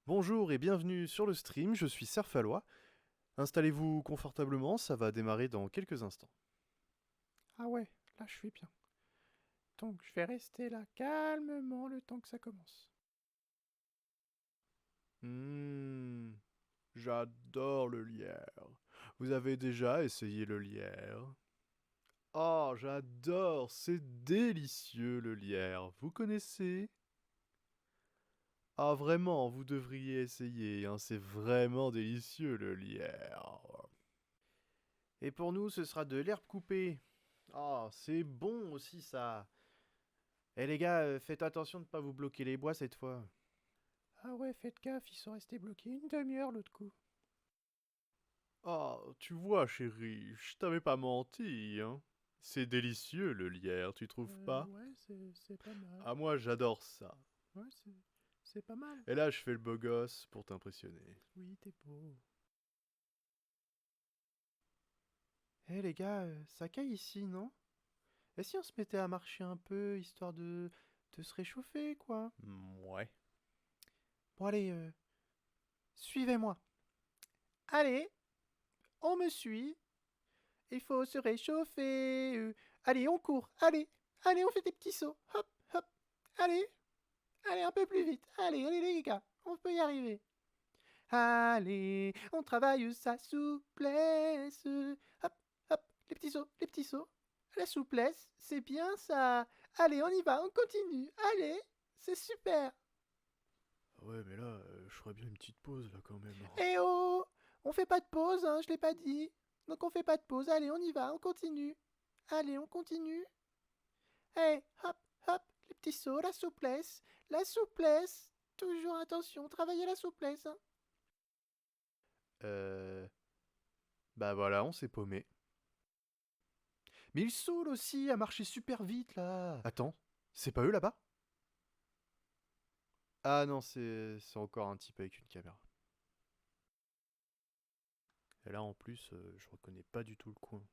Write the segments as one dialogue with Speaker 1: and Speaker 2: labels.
Speaker 1: Bonjour et bienvenue sur le stream, je suis Serfalois. Installez-vous confortablement, ça va démarrer dans quelques instants.
Speaker 2: Ah ouais, là je suis bien. Donc je vais rester là calmement le temps que ça commence.
Speaker 1: J'adore le lierre. Vous avez déjà essayé le lierre? Oh, j'adore, c'est délicieux le lierre. Vous connaissez? Ah vraiment, vous devriez essayer, hein, c'est vraiment délicieux le lierre. Et pour nous, ce sera de l'herbe coupée. Ah, c'est bon aussi ça. Eh les gars, faites attention de ne pas vous bloquer les bois cette fois.
Speaker 2: Ah ouais, faites gaffe, ils sont restés bloqués une demi-heure l'autre coup.
Speaker 1: Ah, tu vois chérie, je t'avais pas menti, hein. C'est délicieux le lierre, tu trouves pas?
Speaker 2: Ouais, c'est pas mal.
Speaker 1: Ah moi j'adore ça.
Speaker 2: Ouais, c'est pas mal.
Speaker 1: Et là je fais le beau gosse pour t'impressionner.
Speaker 2: Oui, t'es beau.
Speaker 1: Eh les gars, ça caille ici, non? Et si on se mettait à marcher un peu, histoire de se réchauffer, quoi? Ouais.
Speaker 2: Bon allez, suivez-moi. Allez, on me suit. Il faut se réchauffer. Allez, on court. Allez, on fait des petits sauts. Hop, hop. Allez, allez, un peu plus vite. Allez les gars, on peut y arriver. Allez, on travaille sa souplesse. Hop, hop, les petits sauts, les petits sauts. La souplesse, c'est bien ça. Allez, on y va, on continue. Allez, c'est super.
Speaker 1: Ouais mais là, je ferais bien une petite pause là quand même.
Speaker 2: Eh oh, on fait pas de pause, hein, je l'ai pas dit. Donc on fait pas de pause. Allez, on y va, on continue. Allez, on continue. Hey, hop, hop, les petits sauts, la souplesse. La souplesse. Toujours attention, travaillez la souplesse. Hein.
Speaker 1: Euh... Bah voilà, on s'est paumé. Mais ils saoulent aussi à marcher super vite là. Attends, c'est pas eux là-bas? Ah non, c'est encore un type avec une caméra. Et là en plus, je reconnais pas du tout le coin.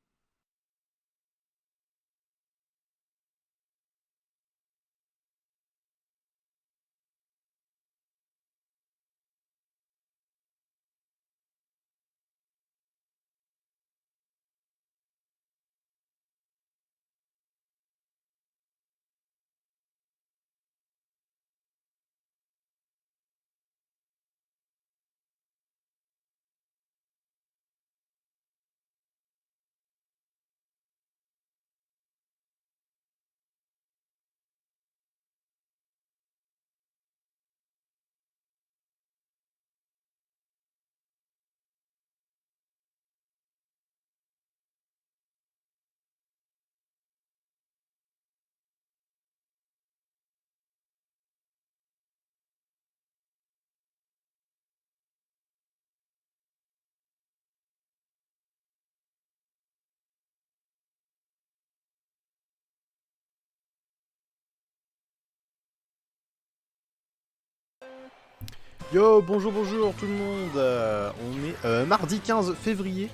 Speaker 1: Yo, bonjour, bonjour tout le monde. On est mardi 15 février,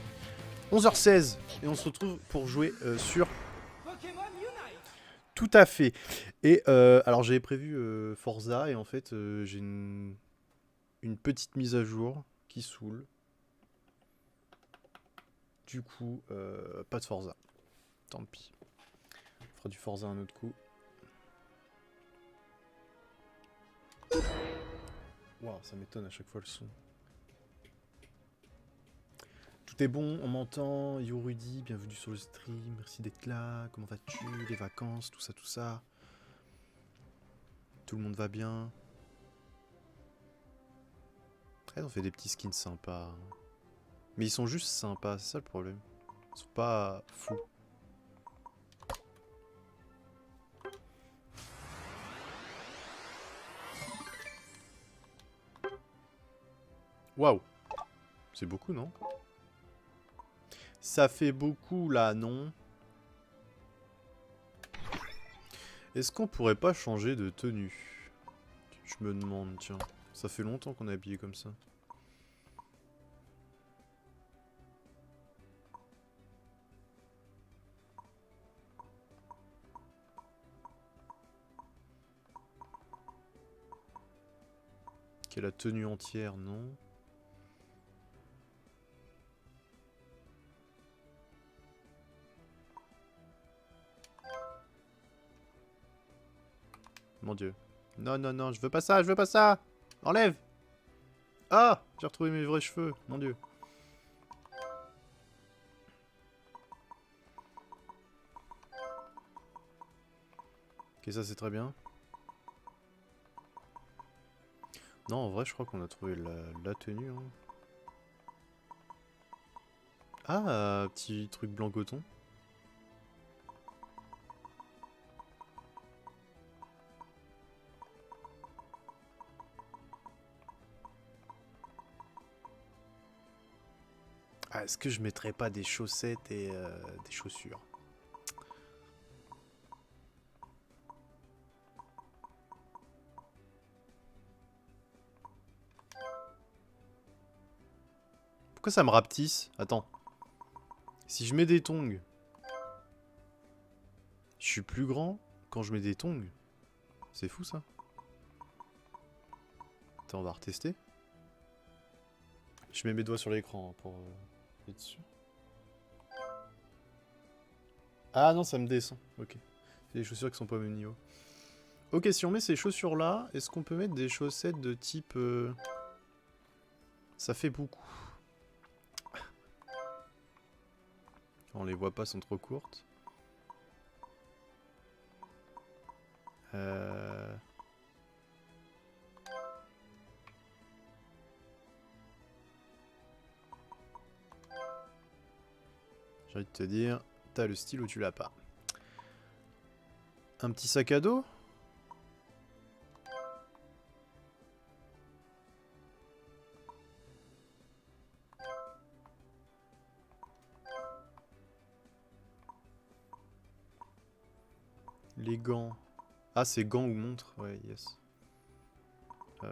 Speaker 1: 11h16. Et on se retrouve pour jouer sur... Tout à fait. Et alors j'avais prévu Forza et en fait j'ai une petite mise à jour qui saoule. Du coup, pas de Forza. Tant pis. On fera du Forza un autre coup. Waouh, ça m'étonne à chaque fois le son. Tout est bon, on m'entend. Yo Rudy, bienvenue sur le stream. Merci d'être là. Comment vas-tu? Les vacances, tout ça, tout ça. Tout le monde va bien. Ils ont fait des petits skins sympas. Hein. Mais ils sont juste sympas, c'est ça le problème. Ils sont pas fous. Waouh. C'est beaucoup, non? Ça fait beaucoup là, non? Est-ce qu'on pourrait pas changer de tenue? Je me demande, tiens. Ça fait longtemps qu'on est habillé comme ça. Qui est la tenue entière, non. Mon dieu. Non, non, non, je veux pas ça, je veux pas ça. Enlève. Ah, j'ai retrouvé mes vrais cheveux, mon dieu. Ok, ça c'est très bien. Non, en vrai, je crois qu'on a trouvé la tenue. Hein. Ah, petit truc blanc coton. Ah, est-ce que je mettrais pas des chaussettes et des chaussures? Pourquoi ça me rapetisse? Attends. Si je mets des tongs, je suis plus grand quand je mets des tongs. C'est fou ça. Attends, on va retester. Je mets mes doigts sur l'écran pour être sûr. Ah non, ça me descend. Ok. C'est des chaussures qui sont pas au même niveau. Ok, si on met ces chaussures là, est-ce qu'on peut mettre des chaussettes de type... Ça fait beaucoup. On les voit pas, sont trop courtes. J'ai envie de te dire, t'as le style ou tu l'as pas. Un petit sac à dos? Les gants. Ah, c'est gants ou montre? Ouais, yes. On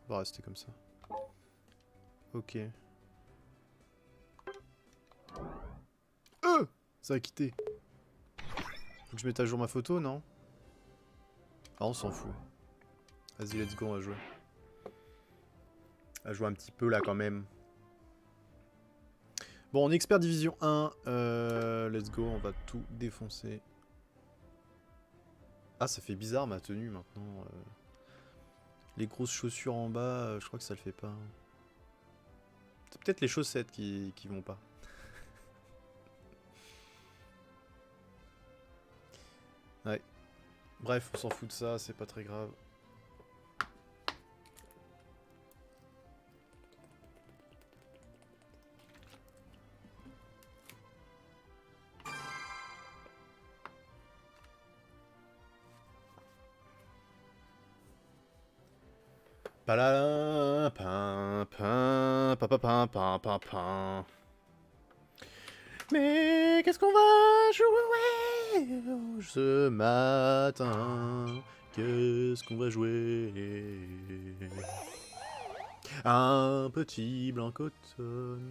Speaker 1: va rester comme ça. Ok. Ça a quitté. Faut que je mette à jour ma photo, non? Ah, on s'en fout. Vas-y, let's go, on va jouer. On va jouer un petit peu là quand même. Bon, on est expert division 1. Let's go, on va tout défoncer. Ah, ça fait bizarre ma tenue maintenant. Les grosses chaussures en bas, je crois que ça le fait pas. C'est peut-être les chaussettes qui vont pas. Ouais. Bref, on s'en fout de ça, c'est pas très grave. Palala, pin, pin, pa pa pin, pin, pin, pin. Mais qu'est-ce qu'on va jouer ce matin? Qu'est-ce qu'on va jouer? Un petit blanc coton.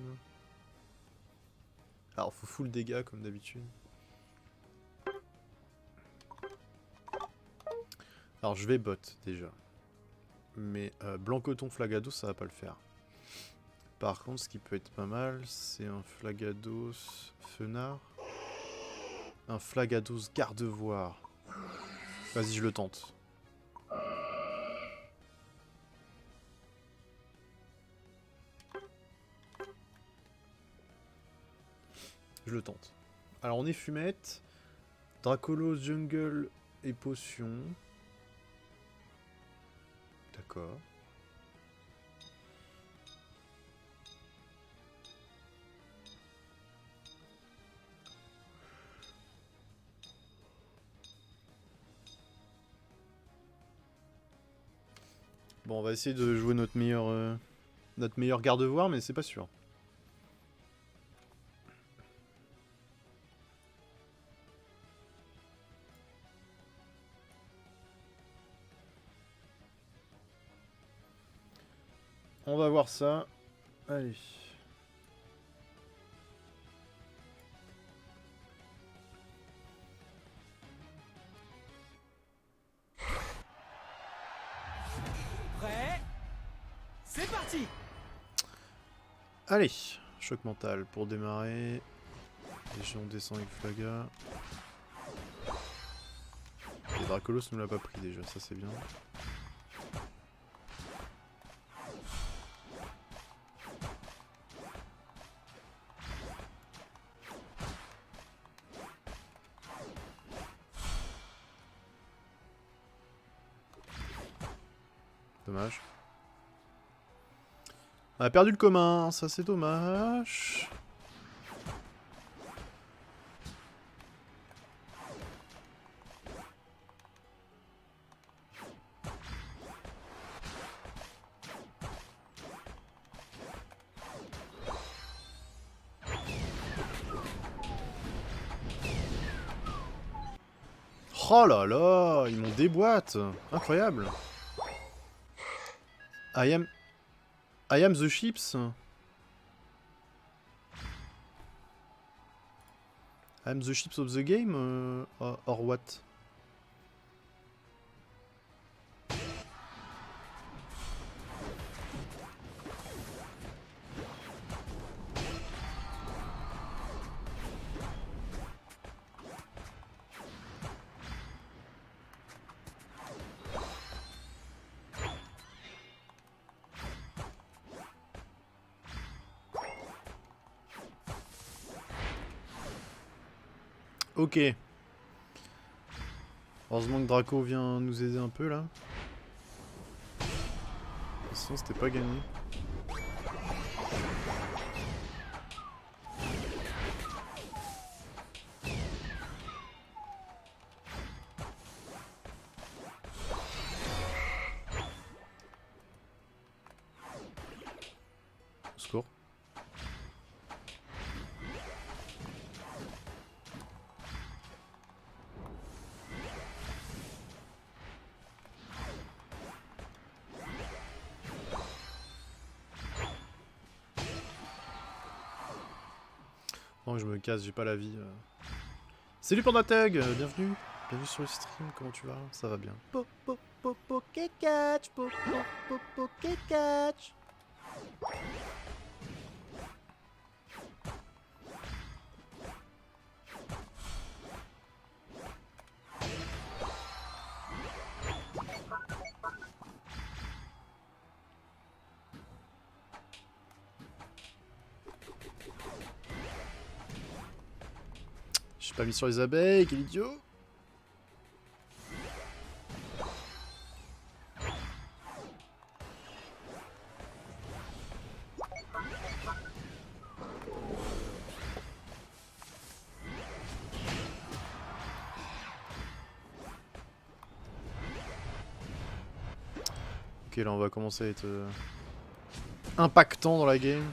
Speaker 1: Alors faut full dégâts comme d'habitude. Alors je vais bot déjà. Mais blanc coton flagados ça va pas le faire. Par contre ce qui peut être pas mal c'est un flagados fenard. Un flagados garde-voir. Vas-y je le tente. Je le tente. Alors on est fumette. Dracolos, jungle et potion. D'accord. Bon, on va essayer de jouer notre meilleur garde-voir, mais c'est pas sûr. On va voir ça. Allez.
Speaker 3: Prêt?
Speaker 2: parti.
Speaker 1: Allez, choc mental pour démarrer. Déjà on descend avec Flaga. Et Dracolos nous l'a pas pris déjà, ça c'est bien. Dommage. On a perdu le commun, ça c'est dommage. Oh là là, ils m'ont déboîte. Incroyable. I am the ships. I am the ships of the game or what? Ok. Heureusement que Draco vient nous aider un peu là. Sinon c'était pas gagné. Au secours. Non, je me casse, j'ai pas la vie. Salut Pandatug, bienvenue. Bienvenue sur le stream, comment tu vas? Ça va bien.
Speaker 2: Pokécatch, Pokécatch.
Speaker 1: J'ai pas mis sur les abeilles, quel idiot. Ok, là on va commencer à être impactant dans la game.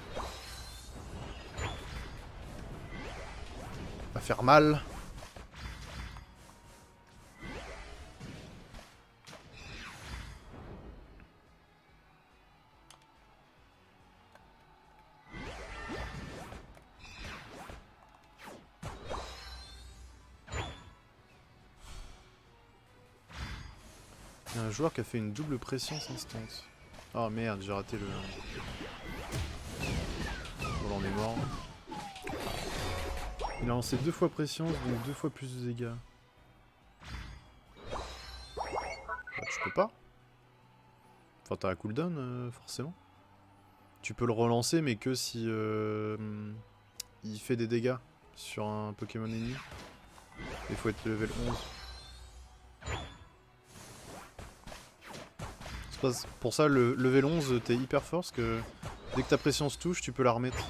Speaker 1: Va faire mal. Il y a un joueur qui a fait une double pression instant. Oh merde, j'ai raté le... Bon là on est mort. Il a lancé 2 fois pression, donc 2 fois plus de dégâts. Bah, tu peux pas. Enfin t'as un cooldown forcément. Tu peux le relancer mais que si il fait des dégâts sur un Pokémon ennemi. Il faut être level 11. Pour ça, le level 11, t'es hyper fort parce que dès que ta pression se touche, tu peux la remettre.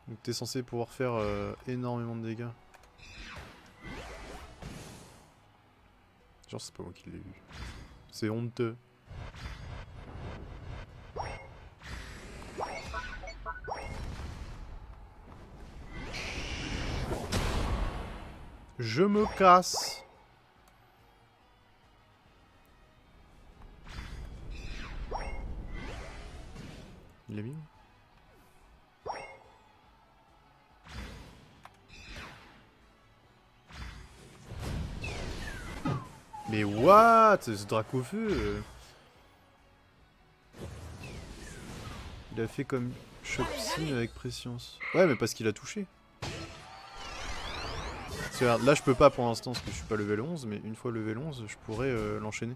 Speaker 1: Donc t'es censé pouvoir faire énormément de dégâts. Genre c'est pas moi qui l'ai eu. C'est honteux. Je me casse. Il est mis où? Mais what? Ce Dracofeu Il a fait comme Chopsy avec Prescience. Ouais, mais parce qu'il a touché. Regarde, là je peux pas pour l'instant parce que je suis pas level 11, mais une fois level 11, je pourrais l'enchaîner.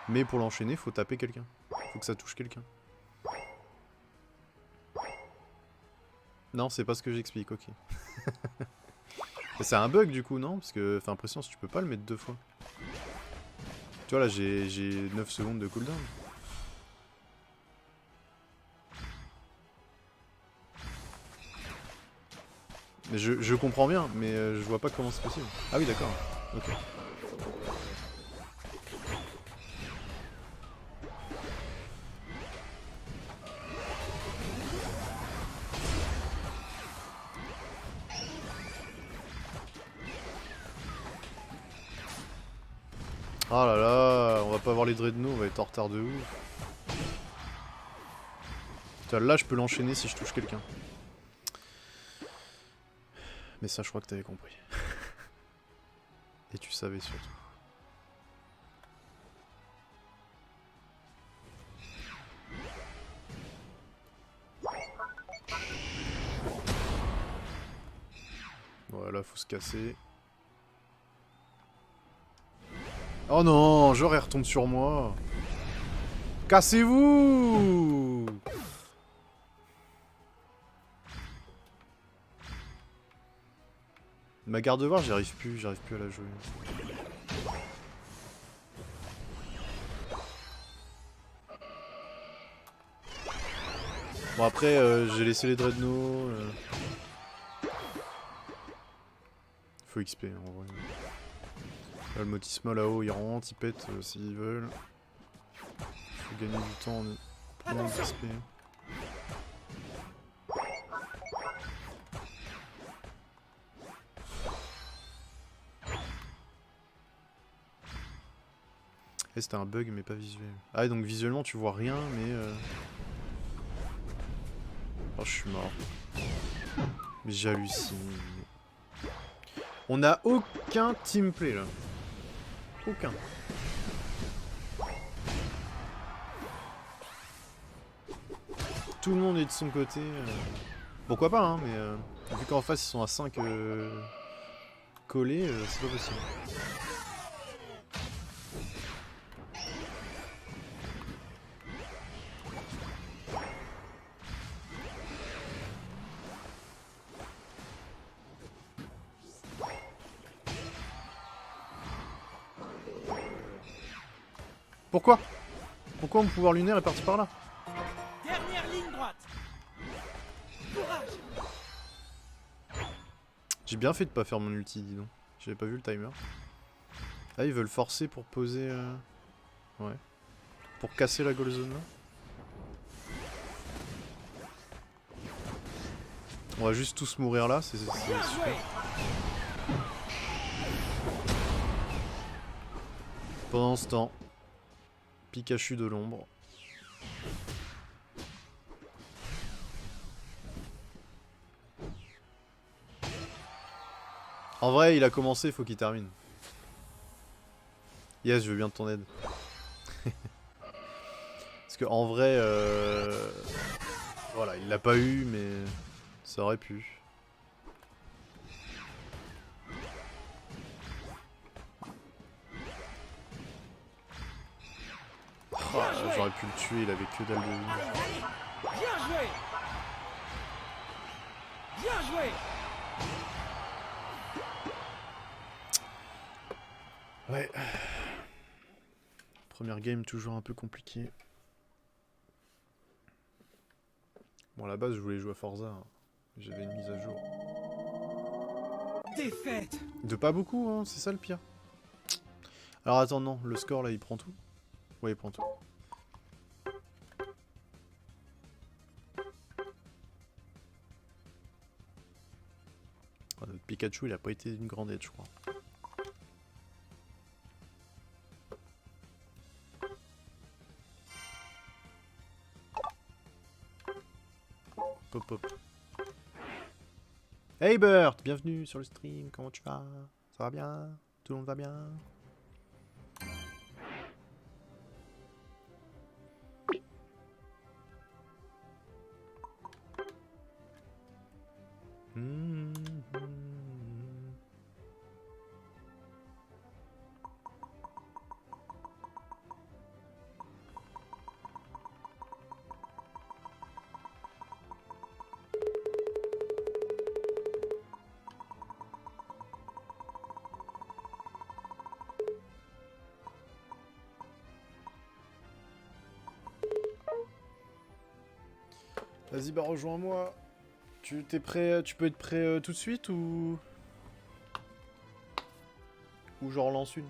Speaker 1: Mais pour l'enchaîner, faut taper quelqu'un. Faut que ça touche quelqu'un. Non, c'est pas ce que j'explique, ok. C'est un bug du coup, non? Parce que, enfin, Prescience, tu peux pas le mettre 2 fois. Tu vois, là, j'ai 9 secondes de cooldown. Mais je comprends bien, mais je vois pas comment c'est possible. Ah oui, d'accord. Ok. Oh là là, on va pas avoir les Dreadnoughts, on va être en retard de ouf. Putain, là, je peux l'enchaîner si je touche quelqu'un. Mais ça, je crois que t'avais compris. Et tu savais surtout. Voilà, faut se casser. Oh non, genre elle retombe sur moi. Cassez-vous! Ma garde-voir, j'arrive plus à la jouer. Bon après, j'ai laissé les Dreadnoughts. Faut XP en vrai. Là, le Motisma là-haut, ils rentrent, ils pètent s'ils veulent. Faut gagner du temps en prenant des XP. Et c'était un bug mais pas visuel. Ah donc visuellement tu vois rien mais... Oh je suis mort. Mais j'hallucine. On a aucun teamplay là. Aucun. Tout le monde est de son côté. Pourquoi pas hein, mais vu qu'en face ils sont à 5 collés, c'est pas possible. Pourquoi? Pourquoi mon pouvoir lunaire est parti par là?
Speaker 3: Dernière ligne droite. Courage.
Speaker 1: J'ai bien fait de pas faire mon ulti, dis donc. J'avais pas vu le timer. Ah, ils veulent forcer pour poser... Ouais. Pour casser la goal zone là. On va juste tous mourir là, c'est super. Pendant ce temps, Pikachu de l'ombre. En vrai, il a commencé, il faut qu'il termine. Yes, je veux bien de ton aide. Parce que en vrai, voilà, il l'a pas eu, mais ça aurait pu. Oh, j'aurais pu le tuer, il avait que dalle de vie.
Speaker 3: Bien joué. Bien joué.
Speaker 1: Ouais. Première game toujours un peu compliquée. Bon, à la base, je voulais jouer à Forza. Hein. J'avais une mise à jour.
Speaker 3: Défaite.
Speaker 1: De pas beaucoup, hein, c'est ça le pire. Alors attends, non, le score là, il prend tout? Ouais, il prend tout. Oh, notre Pikachu, il a pas été d'une grande aide, je crois. Pop pop. Hey Bert, bienvenue sur le stream, comment tu vas? Ça va bien? Tout le monde va bien? Vas-y, bah rejoins-moi. T'es prêt, tu peux être prêt tout de suite ou... Ou j'en relance une?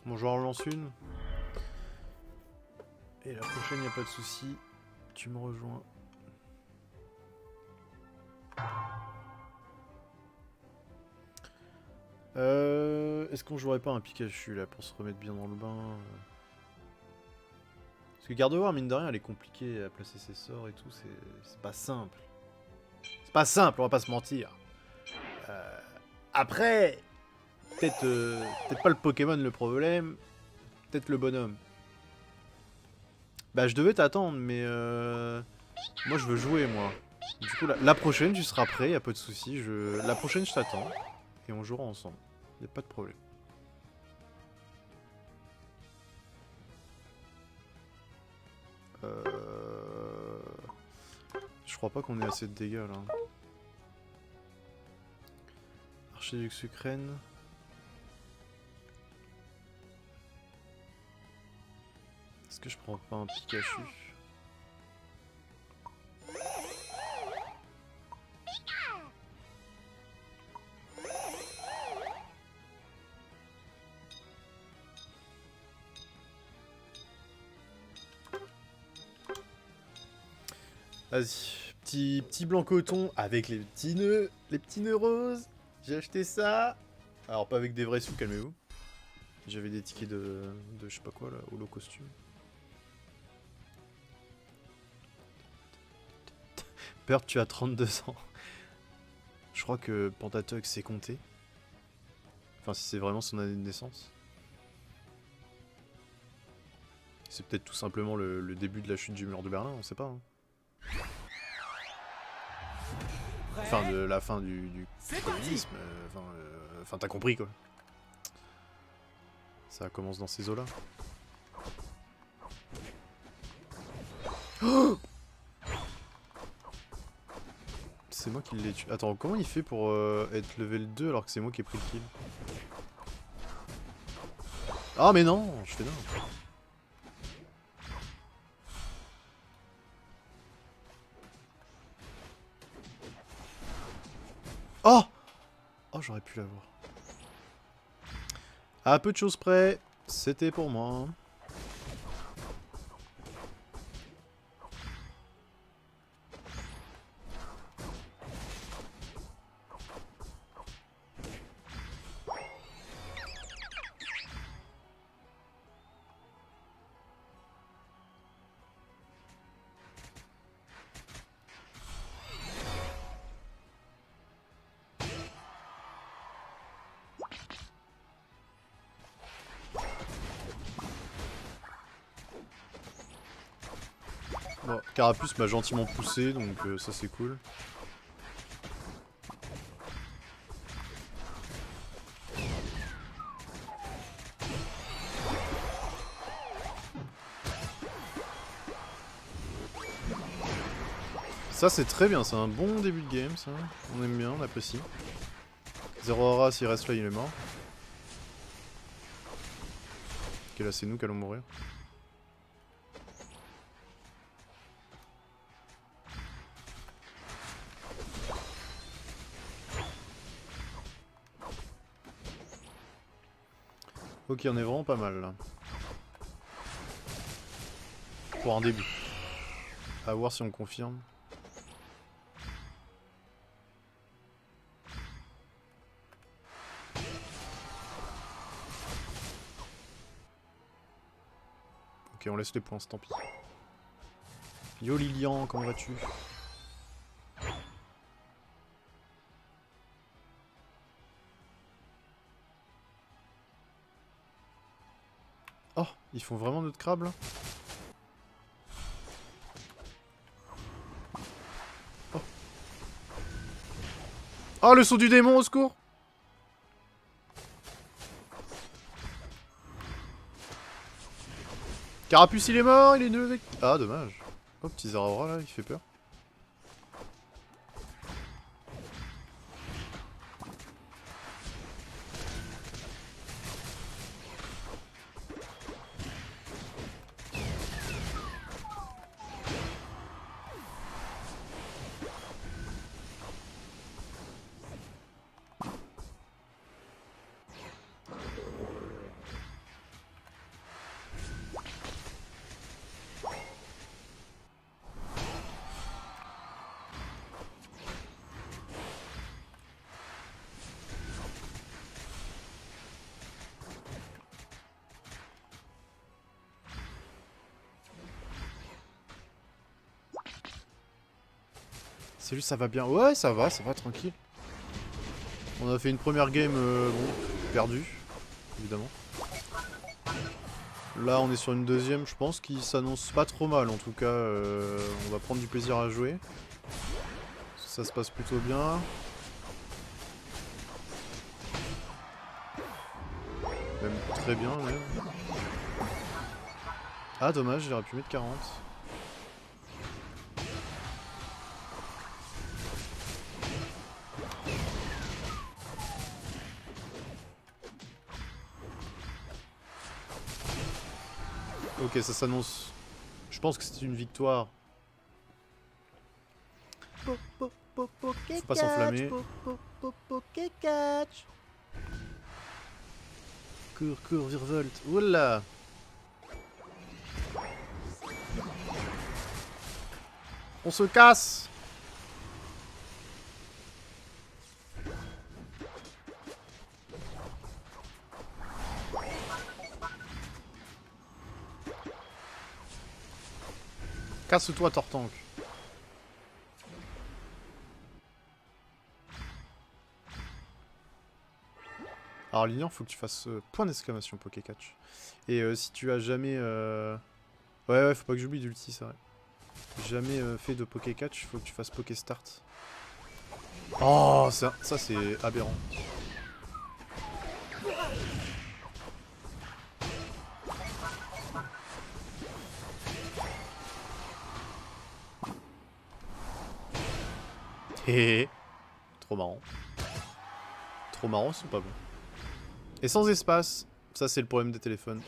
Speaker 1: Bon, j'en relance une. Et la prochaine, y a pas de souci. Tu me rejoins. Est-ce qu'on jouerait pas un Pikachu là pour se remettre bien dans le bain Parce que Gardevoir, mine de rien, elle est compliquée à placer ses sorts et tout, c'est pas simple. C'est pas simple, on va pas se mentir. Après, peut-être pas le Pokémon le problème, peut-être le bonhomme. Bah je devais t'attendre, mais moi je veux jouer moi. Du coup la prochaine tu seras prêt, y a pas de souci. La prochaine je t'attends et on jouera ensemble. Y a pas de problème. Je crois pas qu'on ait assez de dégâts là. Archiduc Sucrène. Est-ce que je prends pas un Pikachu? Vas-y, petit blanc coton avec les petits nœuds roses. J'ai acheté ça. Alors pas avec des vrais sous, calmez-vous. J'avais des tickets de je sais pas quoi là, holo costume. Peur, tu as 32 ans. Je crois que Pentateuch s'est compté. Enfin, si c'est vraiment son année de naissance. C'est peut-être tout simplement le début de la chute du mur de Berlin, on sait pas. Hein. Enfin, de la fin du communisme. Enfin, t'as compris quoi. Ça commence dans ces eaux-là. Oh, c'est moi qui l'ai tué. Attends, comment il fait pour être level 2 alors que c'est moi qui ai pris le kill? Ah mais non, je fais dingue. Oh! Oh, j'aurais pu l'avoir. À peu de choses près, c'était pour moi. Bon, Carapuce m'a gentiment poussé, donc ça c'est cool. Ça c'est très bien, c'est un bon début de game ça. On aime bien, on apprécie. Zero aura, s'il reste là, il est mort. Ok, là c'est nous qui allons mourir. Ok, on est vraiment pas mal là. Pour un début. À voir si on confirme. Ok, on laisse les points, tant pis. Yo Lilian, comment vas-tu? Oh, ils font vraiment notre crabe là? Oh, le saut du démon, au secours! Carapuce, il est mort, il est nul avec... Ah, dommage. Oh, petit Zeraora, là, il fait peur. Salut, ça va bien? Ouais, ça va, tranquille. On a fait une première game, bon, perdue, évidemment. Là, on est sur une deuxième, je pense, qui s'annonce pas trop mal. En tout cas, on va prendre du plaisir à jouer. Ça se passe plutôt bien. Même très bien, même. Ah, dommage, j'aurais pu mettre 40. Ok, ça s'annonce. Je pense que c'est une victoire. Faut pas s'enflammer. Cours, cours, virevolte. Oula! On se casse! Casse-toi, Tortank. Alors, Lilian, faut que tu fasses point d'exclamation Pokécatch. Et si tu as jamais... Ouais, faut pas que j'oublie d'ulti, c'est vrai. Jamais fait de Pokécatch, faut que tu fasses Pokéstart. Oh, ça c'est aberrant. Hé. Trop marrant. Trop marrant, c'est pas bon. Et sans espace, ça c'est le problème des téléphones.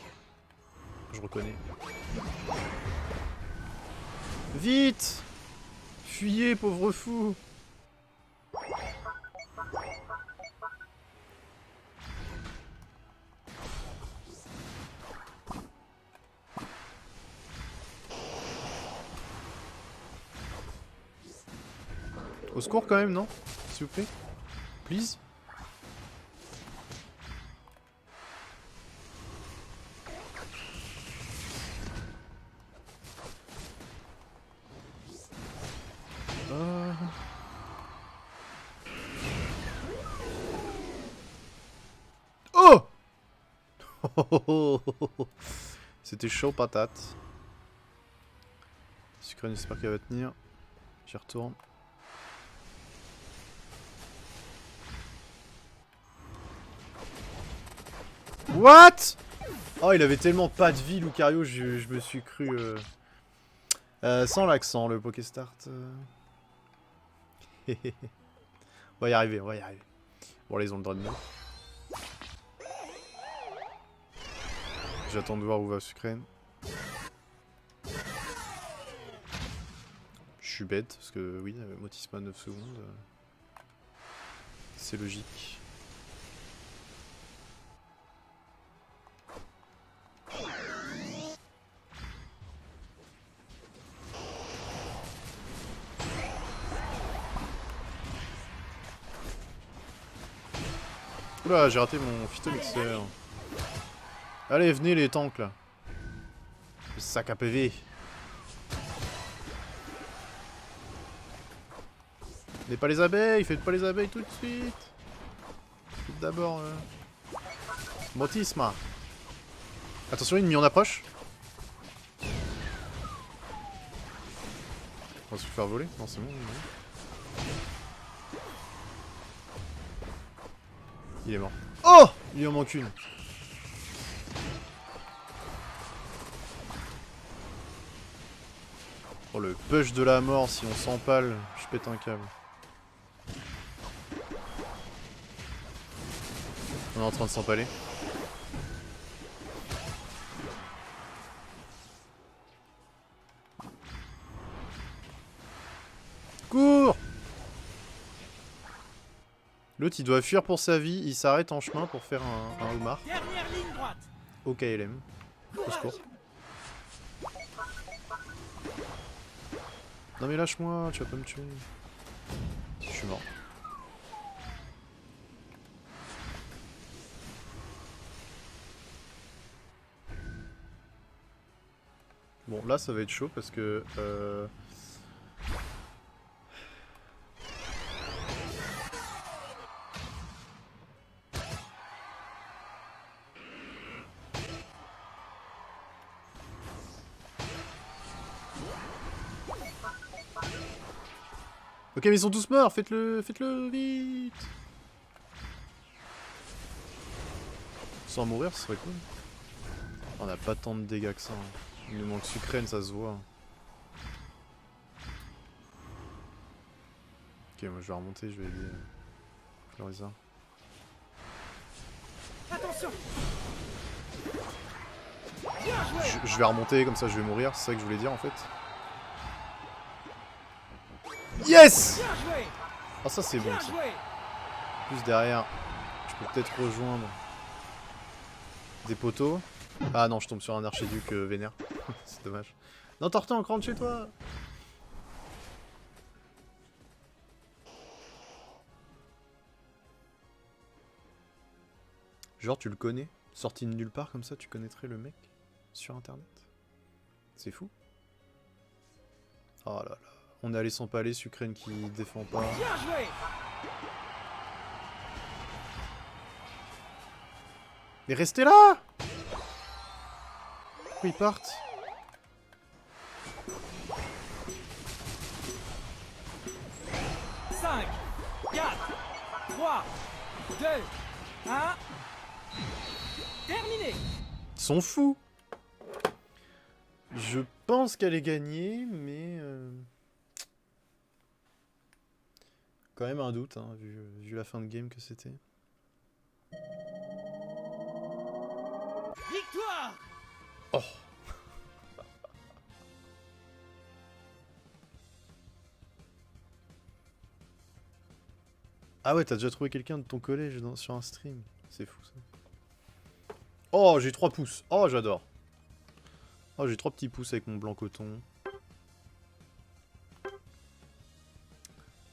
Speaker 1: Je reconnais. Vite! Fuyez, pauvre fou! Au secours quand même, non? S'il vous plaît? Please? Oh! C'était chaud patate. Sucrène, j'espère qu'elle va tenir. J'y retourne. What? Oh, il avait tellement pas de vie, Lucario, je me suis cru... sans l'accent, le Pokéstart. On va y arriver, on va y arriver. Bon, là, ils ont le drone. J'attends de voir où va Sucrène. Je suis bête, parce que oui, Motisma 9 secondes. C'est logique. Oula, j'ai raté mon phytomixeur. Allez, venez les tanks là. Le sac à PV. Faites pas les abeilles, faites pas les abeilles tout de suite. Faites d'abord... Motisma. Attention, l'ennemi en approche. On va se faire voler. Non, c'est bon. Non. Il est mort. Oh! Il en manque une. Oh le push de la mort, si on s'empale, je pète un câble. On est en train de s'empaler. Cours! L'autre il doit fuir pour sa vie, il s'arrête en chemin pour faire un homard.
Speaker 3: Dernière ligne droite.
Speaker 1: Au KLM. Au
Speaker 3: Courage.
Speaker 1: secours. Non mais lâche-moi, tu vas pas me tuer. Je suis mort. Bon là ça va être chaud parce que... Ok mais ils sont tous morts, faites-le vite. Sans mourir ce serait cool. On a pas tant de dégâts que ça. Hein. Il nous manque Sucrène, ça se voit. Ok moi je vais remonter, je vais aider Clarissa.
Speaker 3: Attention. Bien joué.
Speaker 1: Je vais remonter comme ça je vais mourir, c'est ça que je voulais dire en fait. Yes!
Speaker 3: Bien joué.
Speaker 1: Ah ça c'est bon
Speaker 3: Bien
Speaker 1: ça.
Speaker 3: joué.
Speaker 1: Plus derrière, je peux peut-être rejoindre des poteaux. Ah non, je tombe sur un archiduc vénère. C'est dommage. Non, Tortan, rentre chez toi. Genre, tu le connais? Sorti de nulle part comme ça, tu connaîtrais le mec sur internet? C'est fou. Oh là là. On est allé s'empaler, Sucrène qui défend pas.
Speaker 3: Bien joué.
Speaker 1: Mais restez là! Pourquoi ils partent?
Speaker 3: Cinq, 4, 3, 2, 1. Terminé.
Speaker 1: Ils sont fous! Je pense qu'elle est gagnée, mais... Quand même un doute, hein, vu la fin de game que c'était.
Speaker 3: Victoire.
Speaker 1: Oh! Ah ouais, t'as déjà trouvé quelqu'un de ton collège sur un stream. C'est fou ça. Oh, j'ai 3 pouces. Oh, j'adore. Oh, j'ai 3 petits pouces avec mon blanc coton.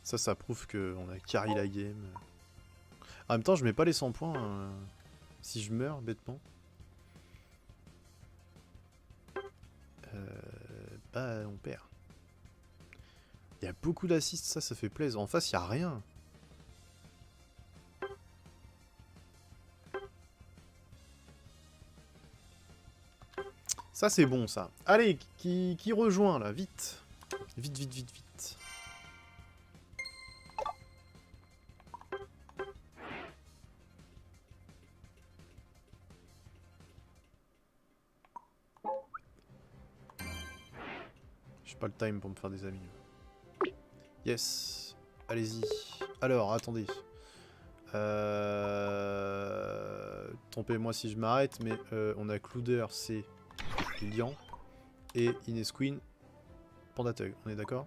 Speaker 1: Ça prouve qu'on a carry la game. En même temps, je mets pas les 100 points si je meurs bêtement. Bah, on perd. Il y a beaucoup d'assists, ça fait plaisir. En face, il y a rien. Ça, c'est bon, ça. Allez, qui rejoint, là? Vite. Vite, vite, vite, vite. J'ai pas le time pour me faire des amis. Yes. Allez-y. Alors, attendez. Trompez-moi si je m'arrête, mais on a Clouder, c'est Lian. Et Inesqueen, Pandatug. On est d'accord?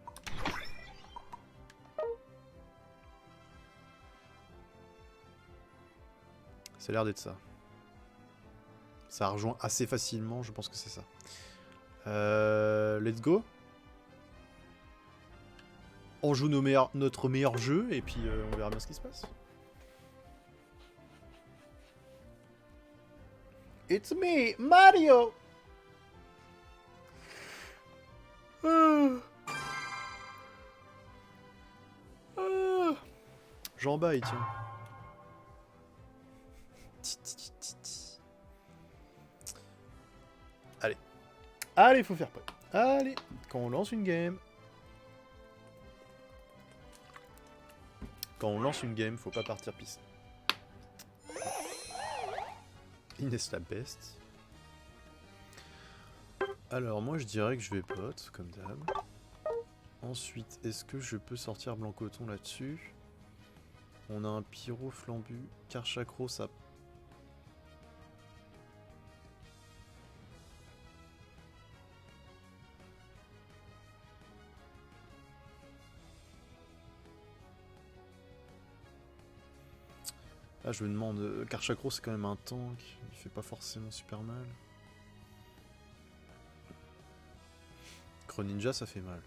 Speaker 1: Ça a l'air d'être ça. Ça rejoint assez facilement, je pense que c'est ça. Let's go. On joue notre meilleur jeu et puis on verra bien ce qui se passe. It's me, Mario! J'en baille, tiens. Allez. Allez, faut faire prêt. Allez, quand on lance une game... Quand on lance une game, faut pas partir piste. Inès la peste. Alors moi je dirais que je vais pot, comme d'hab. Ensuite, est-ce que je peux sortir Blanc-Coton là-dessus? On a un Pyro, Flambu, Karchakro, ça... Ah, je me demande, Karchakro c'est quand même un tank, il fait pas forcément super mal. Greninja ça fait mal.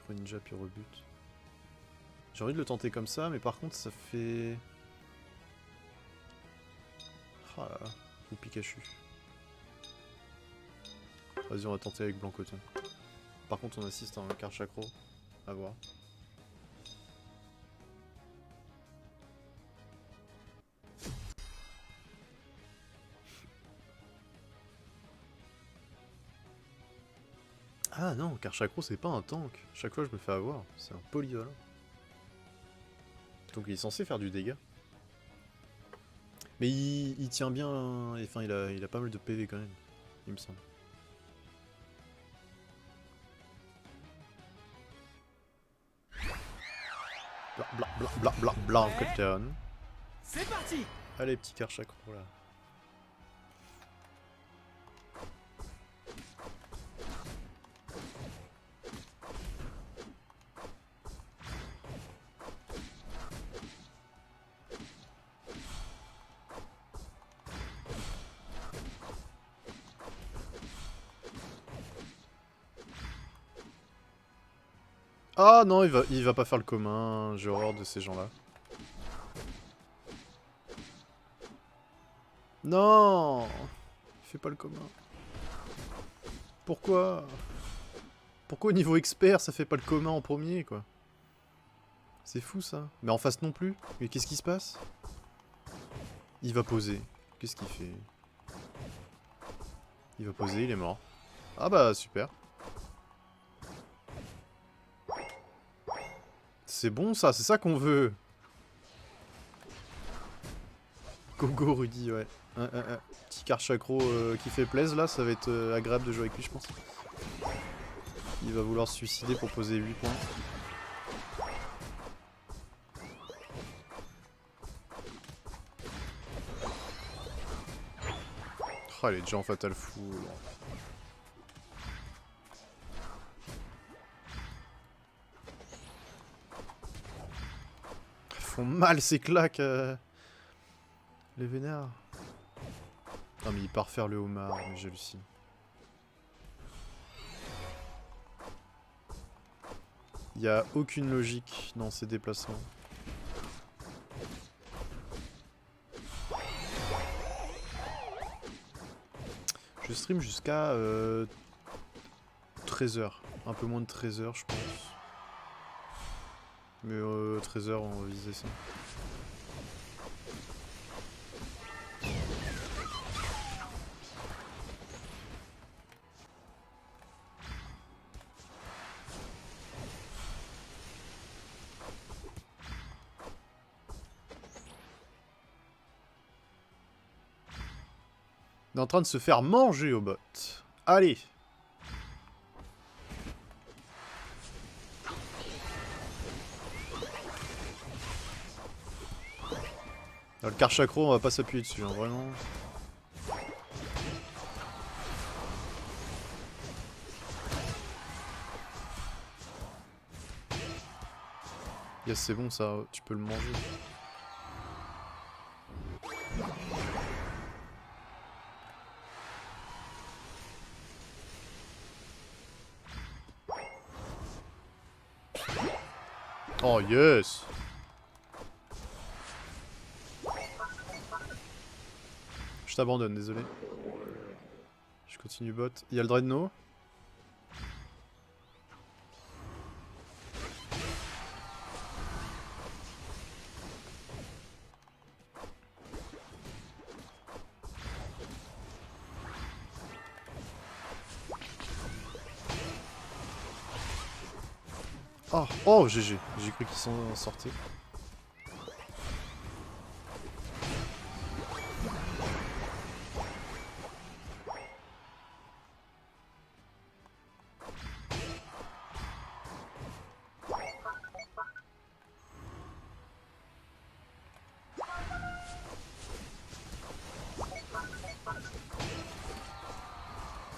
Speaker 1: Greninja puis rebute. J'ai envie de le tenter comme ça, mais par contre ça fait... Ah là là, ou Pikachu. Vas-y, on va tenter avec Blanc-Coton. Par contre on assiste à un Karchakro, à voir. Ah non, Karchakro c'est pas un tank. Chaque fois je me fais avoir, c'est un polyvalent. Donc il est censé faire du dégât. Mais il tient bien, enfin il a pas mal de PV quand même, il me semble. Blanc-Coton.
Speaker 3: C'est parti.
Speaker 1: Allez, petit Karchakro là. Ah non, il va pas faire le commun, j'ai horreur de ces gens-là. Non, il fait pas le commun. Pourquoi? Pourquoi au niveau expert ça fait pas le commun en premier quoi? C'est fou ça. Mais en face non plus. Mais qu'est-ce qui se passe? Il va poser. Qu'est-ce qu'il fait? Il va poser, il est mort. Ah bah super. C'est bon ça, c'est ça qu'on veut. Gogo Rudy, ouais. Petit Karchakro qui fait plaisir là, ça va être agréable de jouer avec lui je pense. Il va vouloir se suicider pour poser 8 points. Oh, il est déjà en fatal full. Ils font mal ces claques. Les vénères. Non mais il part faire le homard, mais j'hallucine. Il n'y a aucune logique dans ces déplacements. Je stream jusqu'à 13h. Un peu moins de 13h je pense. Mais 13h on va viser ça. Il est en train de se faire manger au bot. Allez. Dans le Karchakro, on va pas s'appuyer dessus, hein, vraiment. Yes, c'est bon ça, tu peux le manger. Oh yes! Je t'abandonne, désolé. Je continue bot. Il y a le Dreadnought. Oh, oh GG. J'ai cru qu'ils s'en sortaient.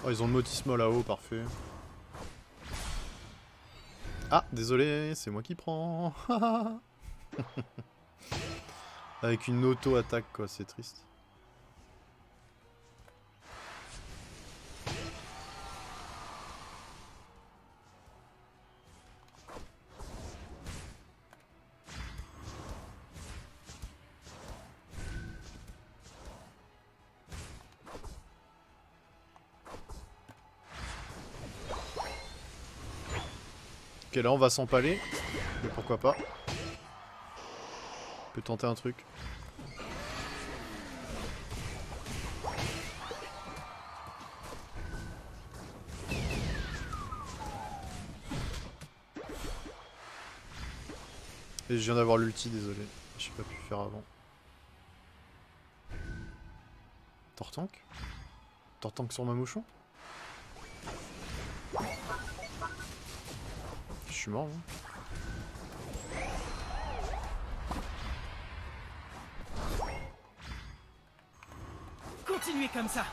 Speaker 1: Oh, ils ont le motismo là-haut, parfait. Ah, désolé, c'est moi qui prends. Avec une auto-attaque, quoi, c'est triste. Ok, là on va s'empaler. Mais pourquoi pas. On peut tenter un truc. Et je viens d'avoir l'ulti, désolé. J'ai pas pu faire avant. Tortank? Tortank sur ma mouchon? Je suis mort, moi.
Speaker 3: Continuez comme ça.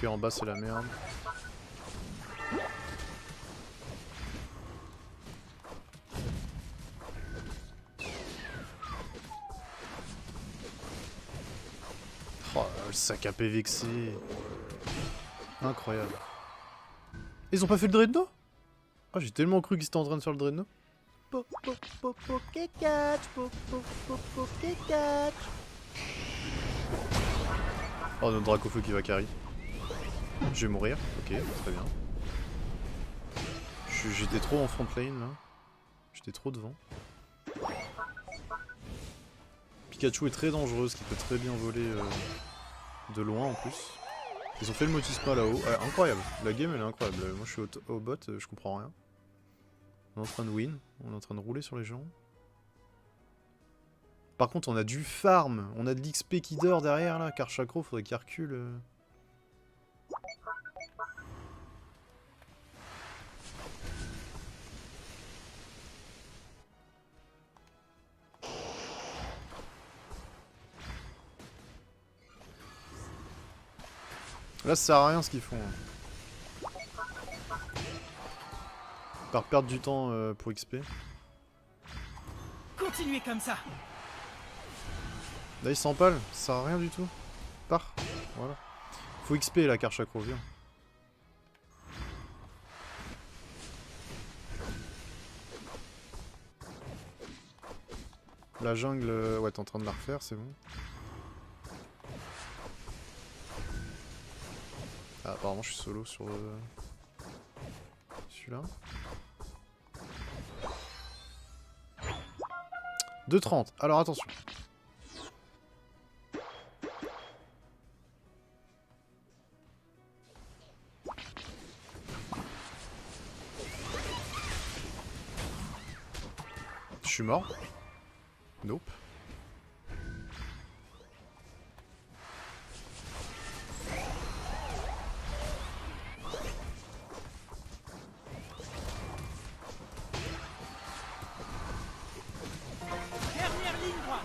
Speaker 1: Ok, en bas c'est la merde. Oh, le sac à PV vexé. Incroyable. Ils ont pas fait le Dreadnought? Ah, j'ai tellement cru qu'ils étaient en train de faire le Dreadnought.
Speaker 2: Pokécatch, Pokécatch.
Speaker 1: Oh, notre Dracofeu qui va carry. Je vais mourir. Ok, très bien. J'étais trop en front lane là. J'étais trop devant. Pikachu est très dangereuse, qui peut très bien voler de loin en plus. Ils ont fait le Motispa là-haut. Ah, incroyable. La game elle est incroyable. Moi je suis au bot, je comprends rien. On est en train de win. On est en train de rouler sur les gens. Par contre on a du farm. On a de l'XP qui dort derrière là. Car Chakro faudrait qu'il recule. Là ça sert à rien ce qu'ils font. Par perdre du temps pour XP.
Speaker 3: Continuez comme ça.
Speaker 1: Là il s'empale, ça sert à rien du tout. Pars, voilà. Faut XP là car Chakro, viens. La jungle, ouais t'es en train de la refaire, c'est bon. Ah, apparemment je suis solo sur celui-là. 2,30. Alors attention. Je suis mort. Nope.
Speaker 3: Dernière ligne droite.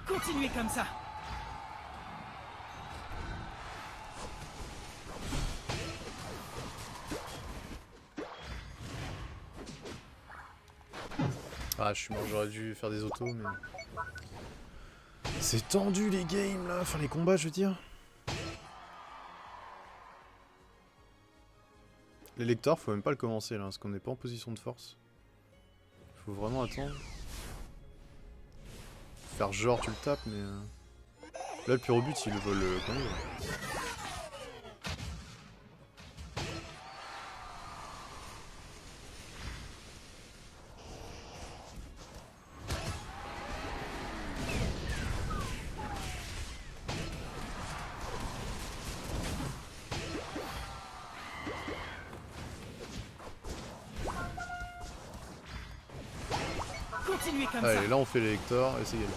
Speaker 3: Continuez comme ça.
Speaker 1: Ah, je suis mort, j'aurais dû faire des autos, mais... C'est tendu les games là, enfin les combats je veux dire. L'élector, faut même pas le commencer là, parce qu'on n'est pas en position de force. Faut vraiment attendre. Faire genre tu le tapes, mais... Là le pyrobut il le vole quand même.
Speaker 3: Continuez comme ça.
Speaker 1: Allez, là on fait l'élector et c'est gagné.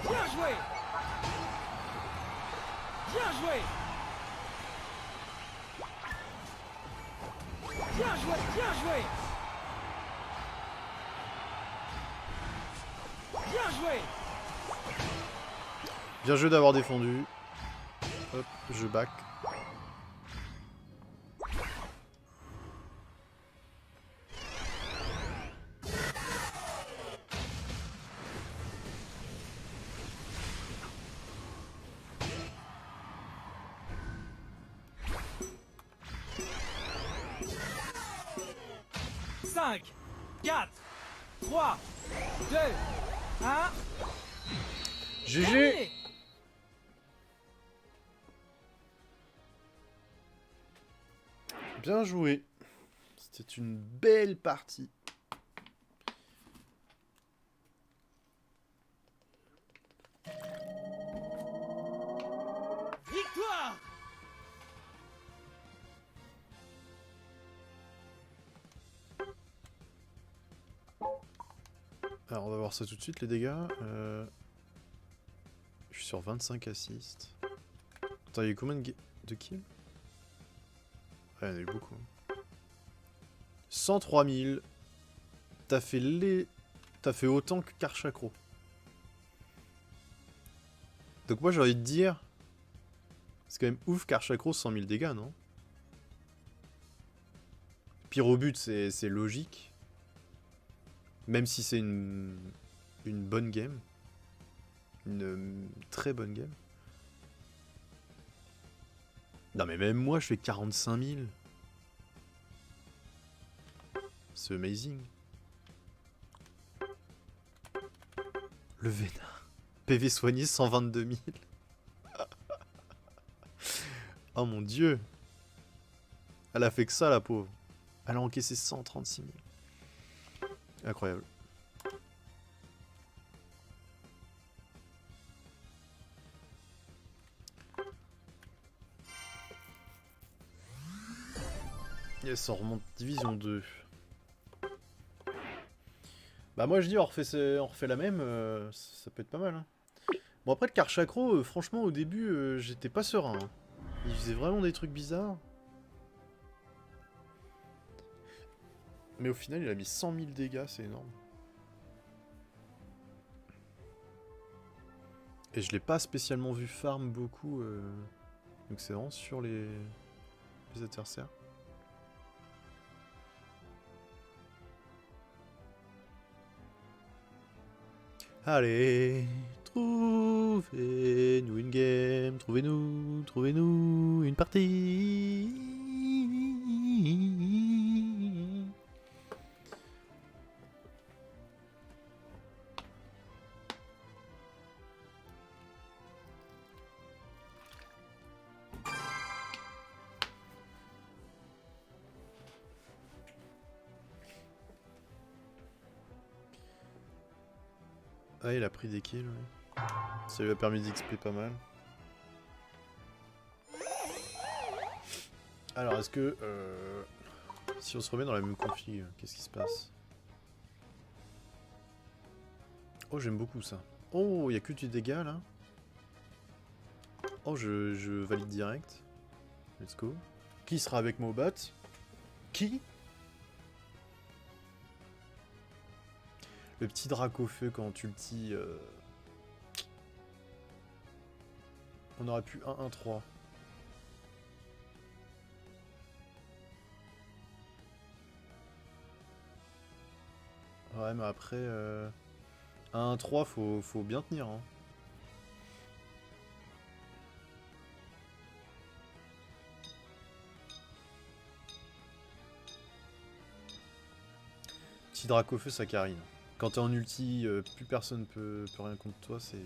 Speaker 3: Bien joué. Bien joué. Bien joué, bien joué. Bien joué.
Speaker 1: Bien joué d'avoir défendu. Hop, je back.
Speaker 3: Cinq, 4, 3, 2, 1.
Speaker 1: GG. Bien joué. C'était une belle partie.
Speaker 3: Victoire.
Speaker 1: Alors on va voir ça tout de suite les dégâts. Je suis sur 25 assists. Attends, il y a eu combien de kills? Ouais, il y en a eu beaucoup. 103 000. T'as fait autant que Karchakro. Donc moi j'ai envie de dire... C'est quand même ouf Karchakro 100 000 dégâts, non? Pire au but, c'est logique. Même si c'est une bonne game. Une très bonne game. Non mais même moi je fais 45 000. C'est amazing. Le vénard. PV soigné 122 000. Oh mon dieu. Elle a fait que ça la pauvre. Elle a encaissé 136 000. Incroyable. Yes, on remonte division 2. Bah moi je dis on refait la même, ça peut être pas mal. Hein. Bon après le Karchakro, franchement au début j'étais pas serein. Hein. Il faisait vraiment des trucs bizarres. Mais au final il a mis 100 000 dégâts, c'est énorme. Et je l'ai pas spécialement vu farm beaucoup. Donc c'est vraiment sur les adversaires. Allez, trouvez-nous une game, trouvez-nous une partie. Ah, il a pris des kills, ouais. Ça lui a permis d'XP pas mal. Alors, est-ce que... si on se remet dans la même config, qu'est-ce qui se passe? Oh, j'aime beaucoup ça. Oh, il y a que du dégât, là. Oh, je valide direct. Let's go. Qui sera avec Mobat? Qui? Le petit drac au feu quand tu ulti... On aurait pu 1-1-3. Ouais, mais après... 1-1-3, faut bien tenir. Hein. Petit drac au feu, ça carine. Quand t'es en ulti, plus personne peut rien contre toi, c'est...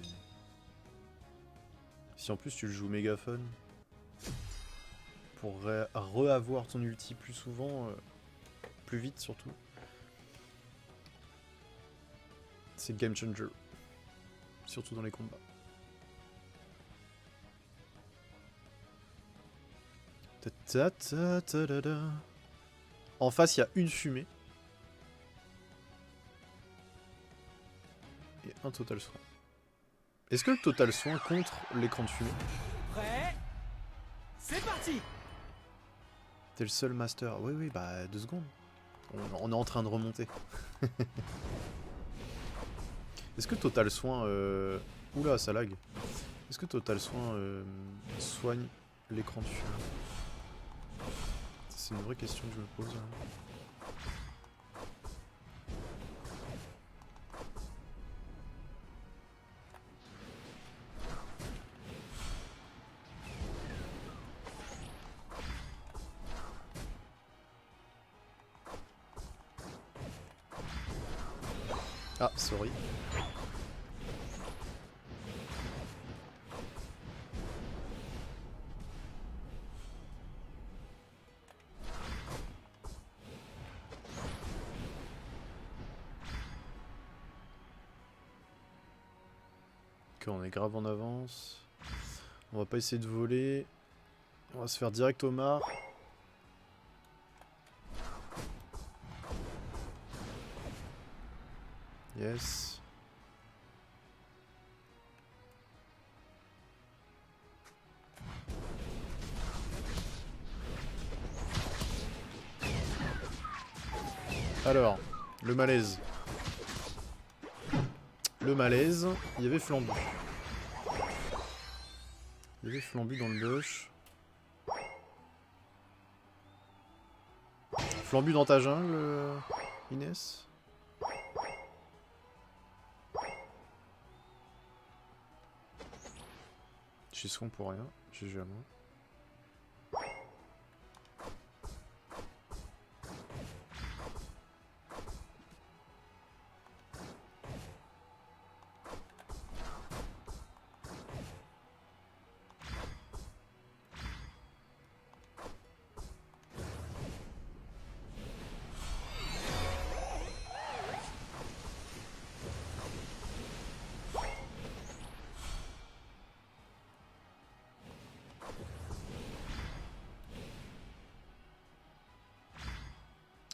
Speaker 1: Si en plus tu le joues mégaphone, pour re-avoir ton ulti plus souvent, plus vite surtout, c'est game changer. Surtout dans les combats. En face, il y a une fumée. Et un total soin. Est-ce que le total soin contre l'écran de fumée?
Speaker 3: Prêt? C'est parti!
Speaker 1: T'es le seul master. Oui, oui, bah 2 secondes. On est en train de remonter. Est-ce que total soin... Oula, ça lag. Est-ce que total soin soigne l'écran de fumée? C'est une vraie question que je me pose. Ah, sorry. Ok, on est grave en avance. On va pas essayer de voler. On va se faire direct au mar. Yes. Alors, le malaise. Le malaise, il y avait Flambu. Il y avait Flambu dans le bush. Flambu dans ta jungle, Inès? J'ai soin pour rien, GG à moi.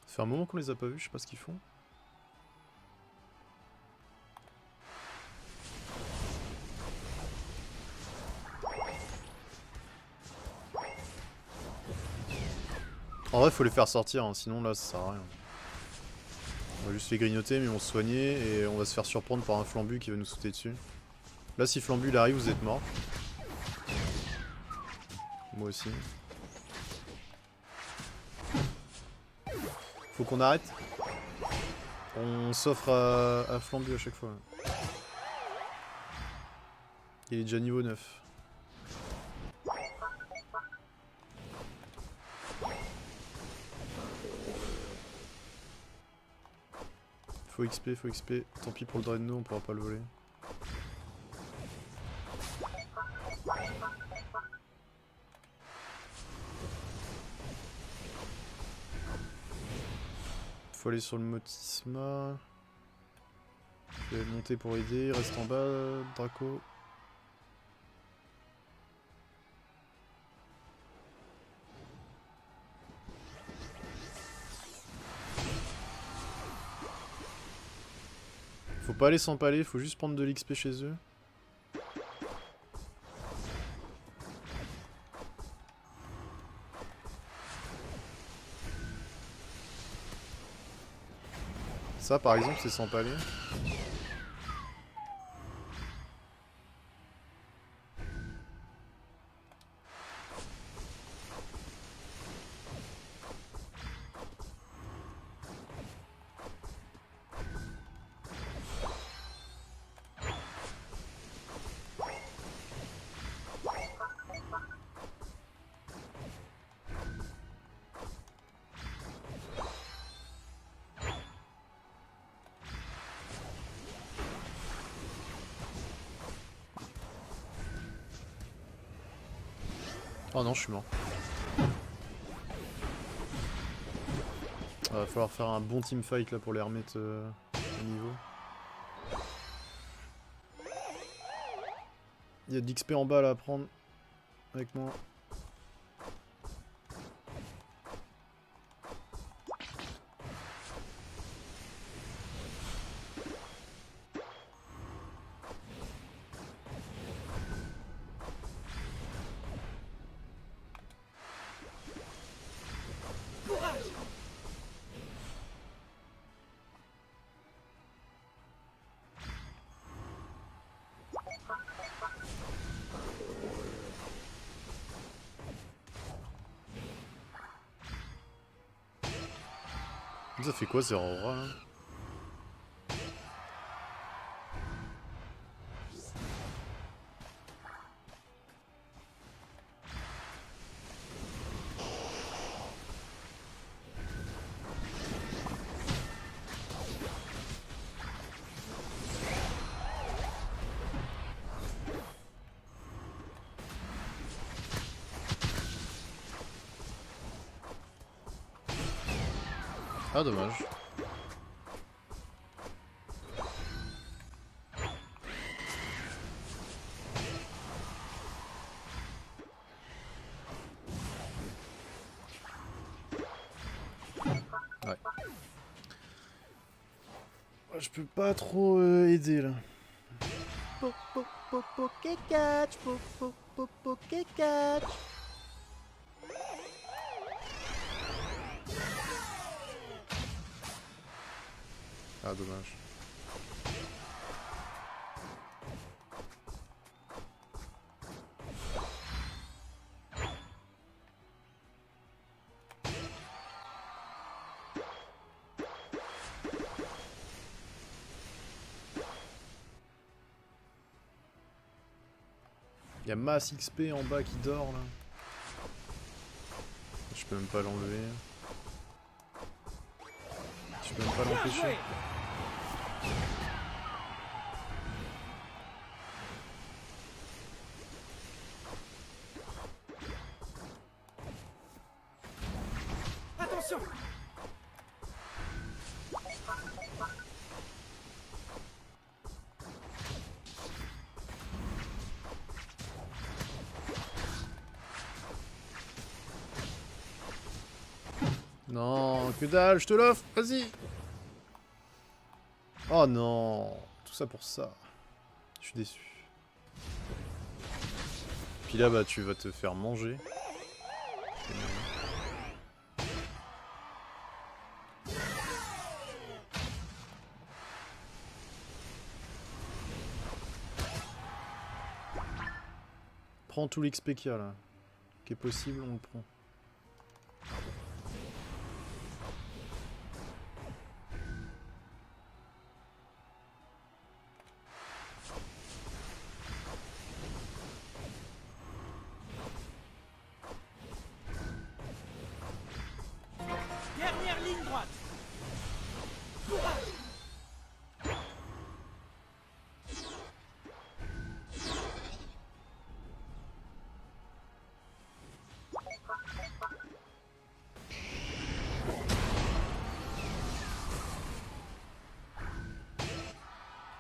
Speaker 1: Ça fait un moment qu'on les a pas vus, je sais pas ce qu'ils font. En vrai, faut les faire sortir, hein, sinon là, ça sert à rien. On va juste les grignoter, mais on va se soigner et on va se faire surprendre par un Flambu qui va nous sauter dessus. Là, si Flambu il arrive, vous êtes mort. Moi aussi. Faut qu'on arrête. On s'offre à Flambu à chaque fois. Il est déjà niveau 9. Faut XP, faut XP. Tant pis pour le Dreadnought, on pourra pas le voler. Faut aller sur le Motisma. Je vais monter pour aider, il reste en bas, Draco. Faut pas aller s'empaler, faut juste prendre de l'XP chez eux. Ça par exemple c'est s'empaler. Oh non, je suis mort. Va falloir faire un bon teamfight là pour les remettre au niveau. Il y a de l'XP en bas là à prendre. Avec moi.
Speaker 3: Courage.
Speaker 1: Ça fait quoi ces Aurora là? Ah dommage. Ouais. Je peux pas trop aider là.
Speaker 2: Pokécatch, Pokécatch.
Speaker 1: Ah dommage. Il y a masse XP en bas qui dort là. Je peux même pas l'enlever. Je peux même pas
Speaker 3: Bien
Speaker 1: l'empêcher.
Speaker 3: joué. Attention.
Speaker 1: Non, que dalle, je te l'offre, vas-y. Oh non, tout ça pour ça. Je suis déçu. Puis là, bah, tu vas te faire manger. Prends tout l'XP qu'il y a là. Qui est possible, on le prend.
Speaker 3: Dernière ligne droite. Courage.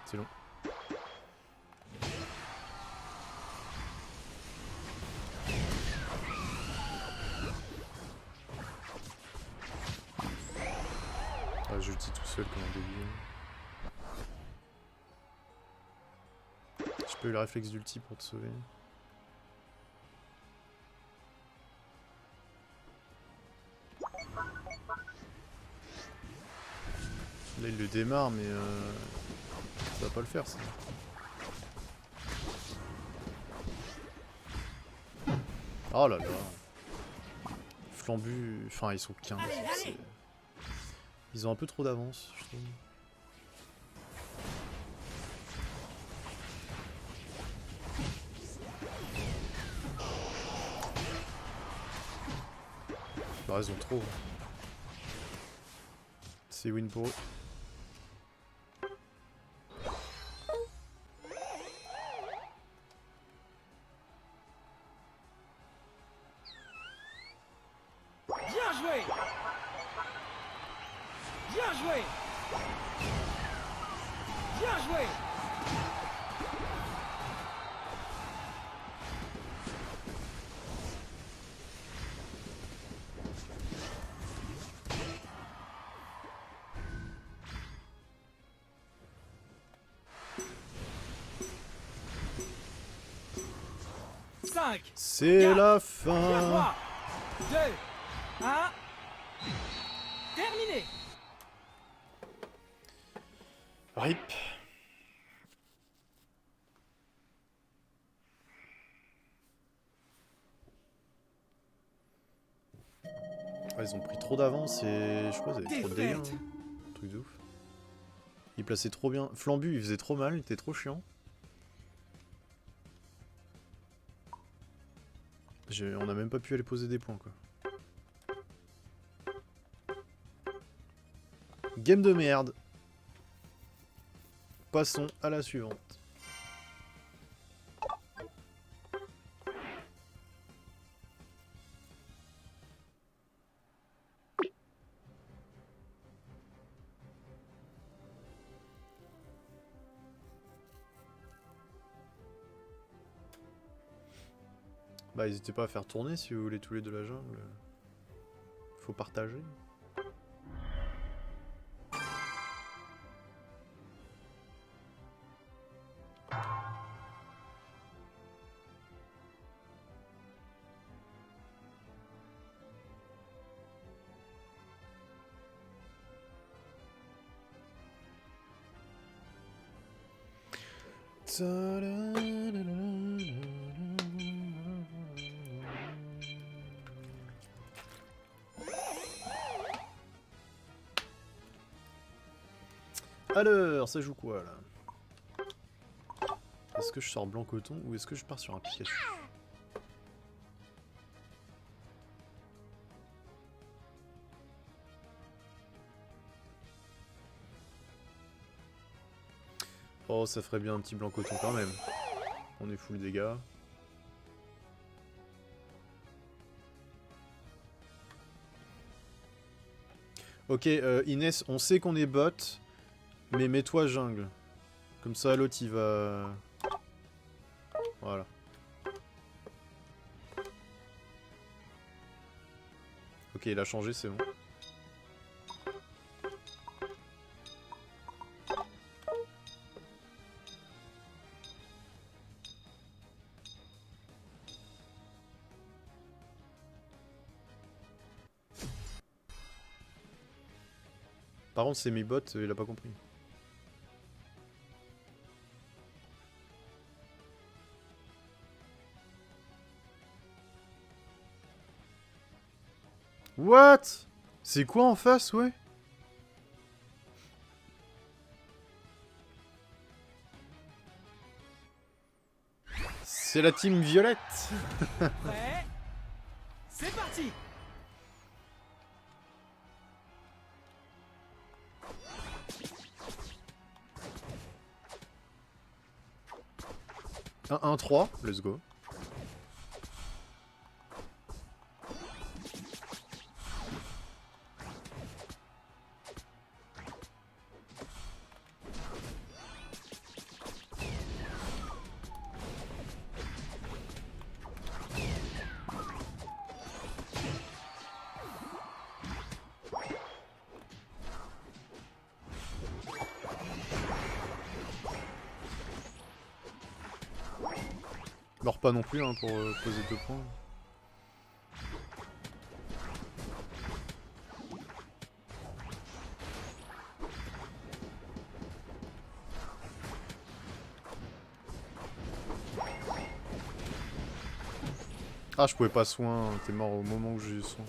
Speaker 1: C'est long. Ah, j'ulti tout seul comme un débile. J'ai pas eu le réflexe d'ulti pour te sauver. Là il le démarre mais ça va pas le faire ça. Oh là là. Flambu, enfin ils sont 15.
Speaker 3: Allez, allez.
Speaker 1: c'est- Ils ont un peu trop d'avance je trouve. Bah ils ont trop. C'est win pour eux.
Speaker 3: Bien joué. Bien joué. Bien joué. 5,
Speaker 1: C'est
Speaker 3: Quatre,
Speaker 1: la
Speaker 3: 3,
Speaker 1: fin.
Speaker 3: 2, 1. Terminé.
Speaker 1: RIP. Ah, ils ont pris trop d'avance et je crois qu'ils avaient trop de dégâts.
Speaker 3: Défaite.
Speaker 1: Hein. Truc de ouf. Ils plaçaient trop bien. Flambu, il faisait trop mal, il était trop chiant. On a même pas pu aller poser des points quoi. Game de merde. Passons à la suivante. Bah n'hésitez pas à faire tourner si vous voulez tous les deux la jungle. Faut partager. Alors, ça joue quoi là? Est-ce que je sors blanc coton ou est-ce que je pars sur un Pikachu? Oh, ça ferait bien un petit blanc coton quand même. On est full dégâts. Ok, Inès, on sait qu'on est bot, mais mets-toi jungle. Comme ça, l'autre il va... Voilà. Ok, il a changé, c'est bon. Par contre, c'est mes bots, il a pas compris. What? C'est quoi en face, ouais? C'est la team violette.
Speaker 3: Prêt? C'est parti.
Speaker 1: Un 1-3, let's go. Meurs pas non plus hein, pour poser 2 points. Ah, je pouvais pas soin, t'es mort au moment où j'ai eu soin.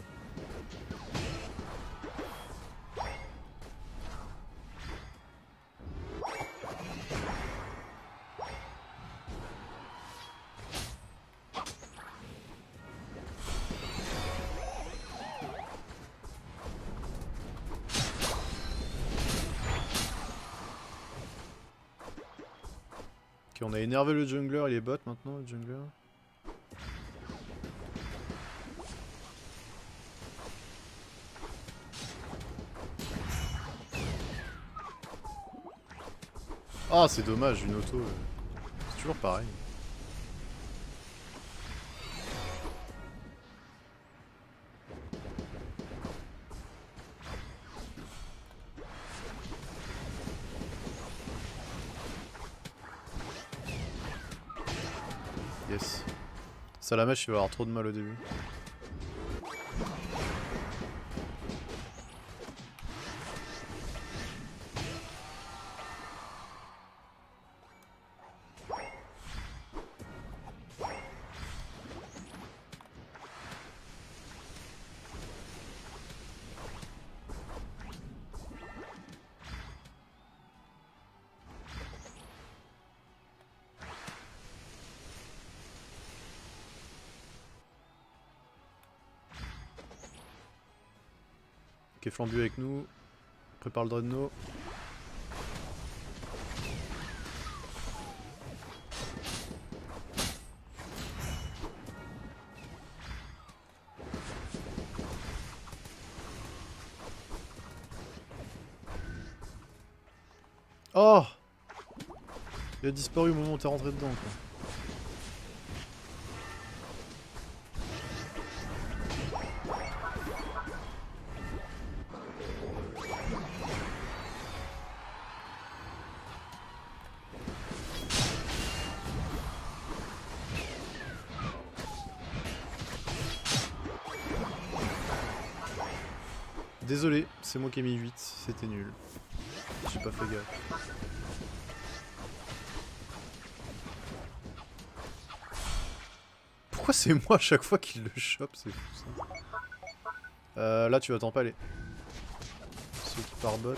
Speaker 1: Ok, on a énervé le jungler, il est bot maintenant, le jungler. Ah, c'est dommage, une auto. C'est toujours pareil. Yes. Salamèche, il va avoir trop de mal au début. Ok, Flambu avec nous. Prépare le Dreadnought. Oh! Il a disparu au moment où t'es rentré dedans, quoi. Désolé, c'est moi qui ai mis 8, c'était nul. J'ai pas fait gaffe. Pourquoi c'est moi à chaque fois qu'il le chope, c'est fou ça. Là tu vas t'empaler. Ceux qui par bot.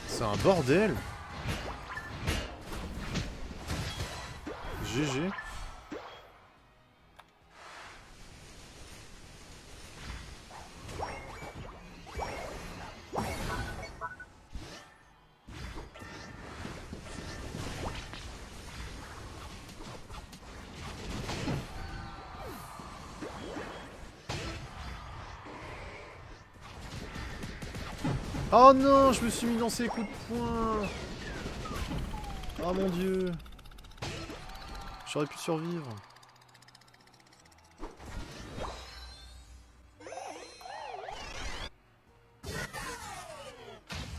Speaker 1: C'est un bordel. GG. Oh non, je me suis mis dans ces coups de poing. Oh mon dieu. J'aurais pu survivre.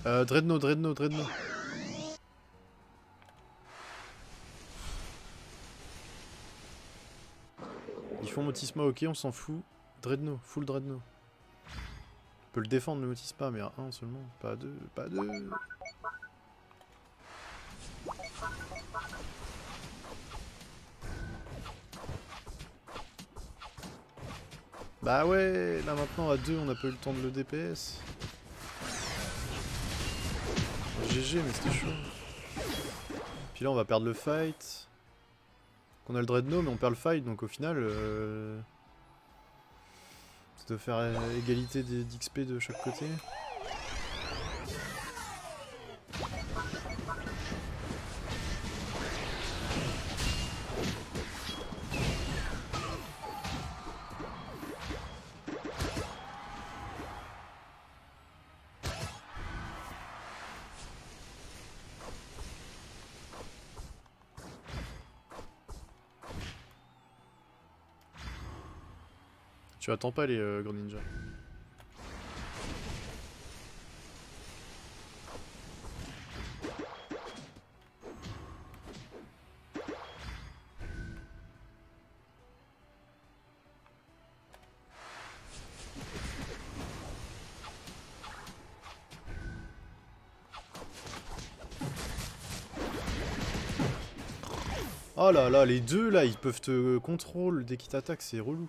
Speaker 1: Dreadnought. Ils font Motisma, ok, on s'en fout. Dreadnought, full Dreadnought. On peut le défendre le Motisma, mais à 1 seulement, pas à 2, pas à 2. Bah ouais, là maintenant à 2 on a pas eu le temps de le DPS. GG, mais c'était chaud. Puis là on va perdre le fight. On a le Dreadnought mais on perd le fight, donc au final ça doit faire égalité d'XP de chaque côté. Tu attends pas les grands ninjas. Oh là là, les deux là, ils peuvent te contrôle dès qu'ils t'attaquent, c'est relou.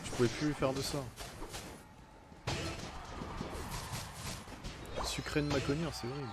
Speaker 1: Je pouvais plus faire de ça. Sucré de Maconir, c'est horrible.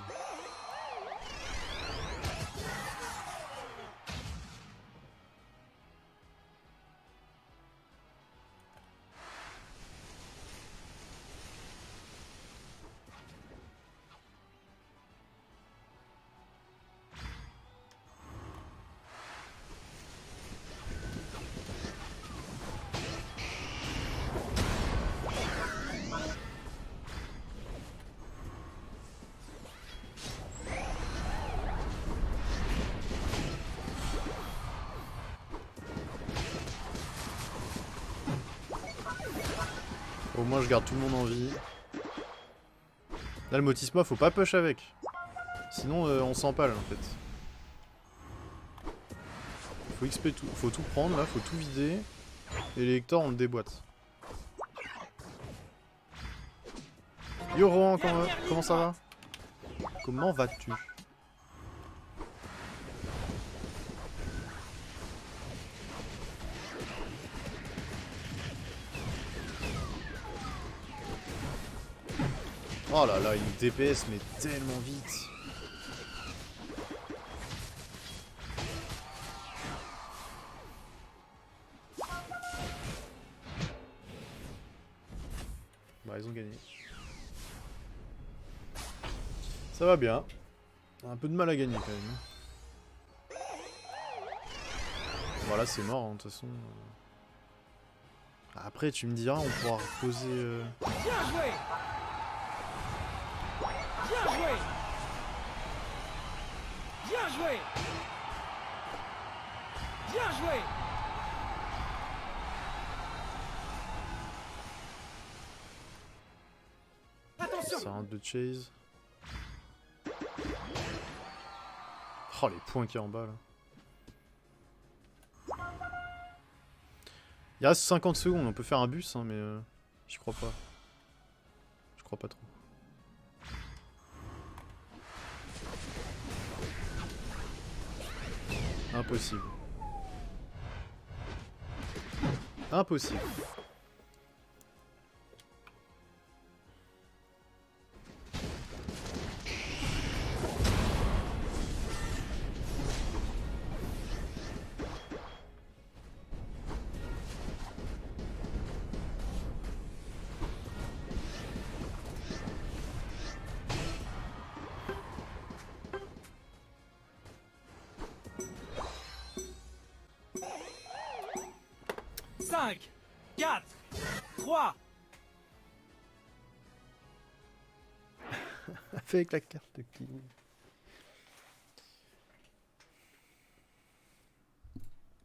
Speaker 1: Au moins je garde tout le monde en vie. Là le Motisma faut pas push avec. Sinon on s'empale en fait. Faut XP tout. Faut tout prendre là, faut tout vider. Et l'élector on le déboîte. Yo Rohan, comment ça va? Comment vas-tu? Oh là là, il nous DPS mais tellement vite. Bah ils ont gagné. Ça va bien. On a un peu de mal à gagner quand même. Voilà, c'est mort hein, de toute façon. Après tu me diras, on pourra reposer...
Speaker 3: Bien joué. Bien joué. Bien joué. Bien joué. Attention.
Speaker 1: Ça rentre de chase. Oh les points qu'il y a en bas là. Il reste 50 secondes, on peut faire un bus hein, mais j'y crois pas. Je crois pas trop. Impossible. Impossible.
Speaker 3: Cinq, 4, 3.
Speaker 1: Avec la carte de King.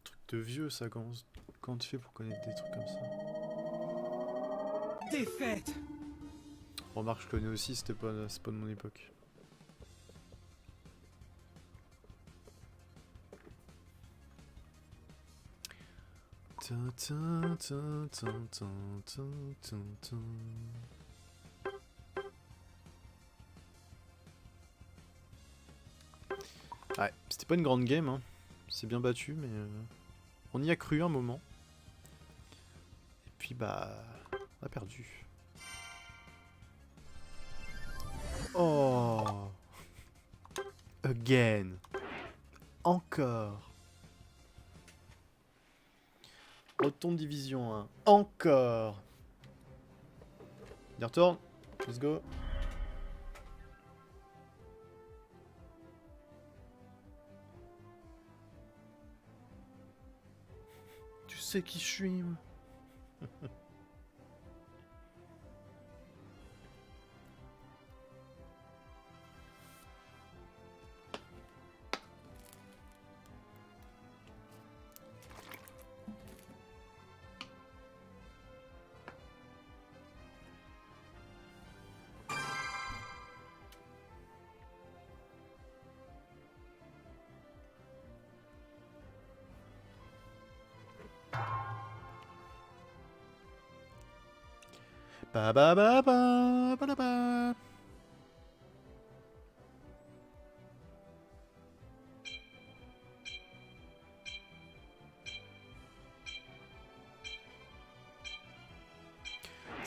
Speaker 1: Truc de vieux ça, comment tu fais pour connaître des trucs comme ça?
Speaker 3: Défaite.
Speaker 1: Remarque, je connais aussi, c'est pas de mon époque. Ouais, c'était pas une grande game, hein. C'est bien battu, mais on y a cru un moment. Et puis bah, on a perdu. Oh, again, encore. Retourne division 1, encore. Il retourne, let's go. Tu sais qui je suis, moi. Ba ba ba ba ba da ba.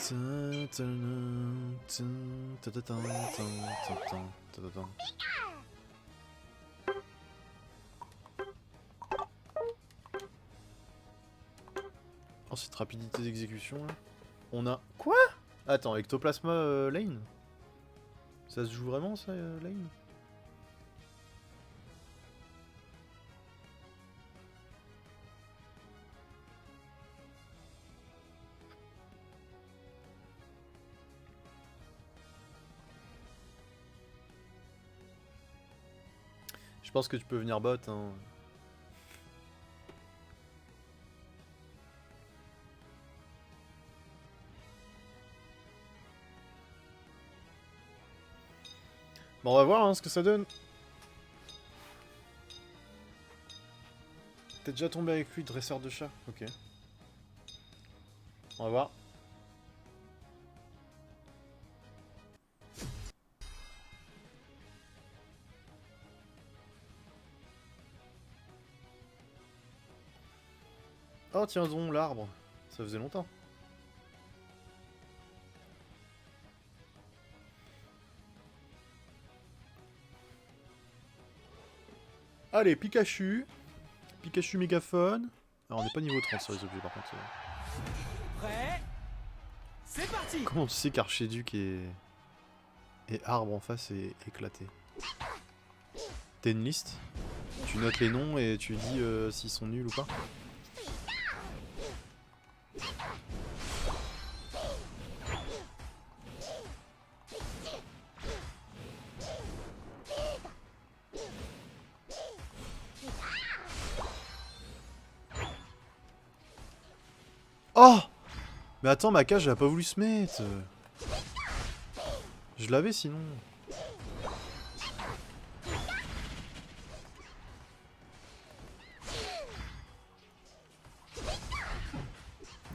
Speaker 1: Oh, cette rapidité d'exécution là. On a... Quoi? Attends, Ectoplasma Lane? Ça se joue vraiment ça, Lane? Je pense que tu peux venir bot, hein. Bon, on va voir hein, ce que ça donne. T'es déjà tombé avec lui, dresseur de chat? Ok. On va voir. Oh tiens donc, l'arbre. Ça faisait longtemps. Allez, Pikachu. Pikachu mégaphone. Alors on n'est pas niveau 30 sur les objets par contre.
Speaker 3: Prêt? C'est parti!
Speaker 1: Comment tu sais qu'Archiduc et arbre en face est éclaté? T'as une liste? Tu notes les noms et tu dis s'ils sont nuls ou pas? Oh! Mais attends, ma cage elle a pas voulu se mettre. Je l'avais sinon.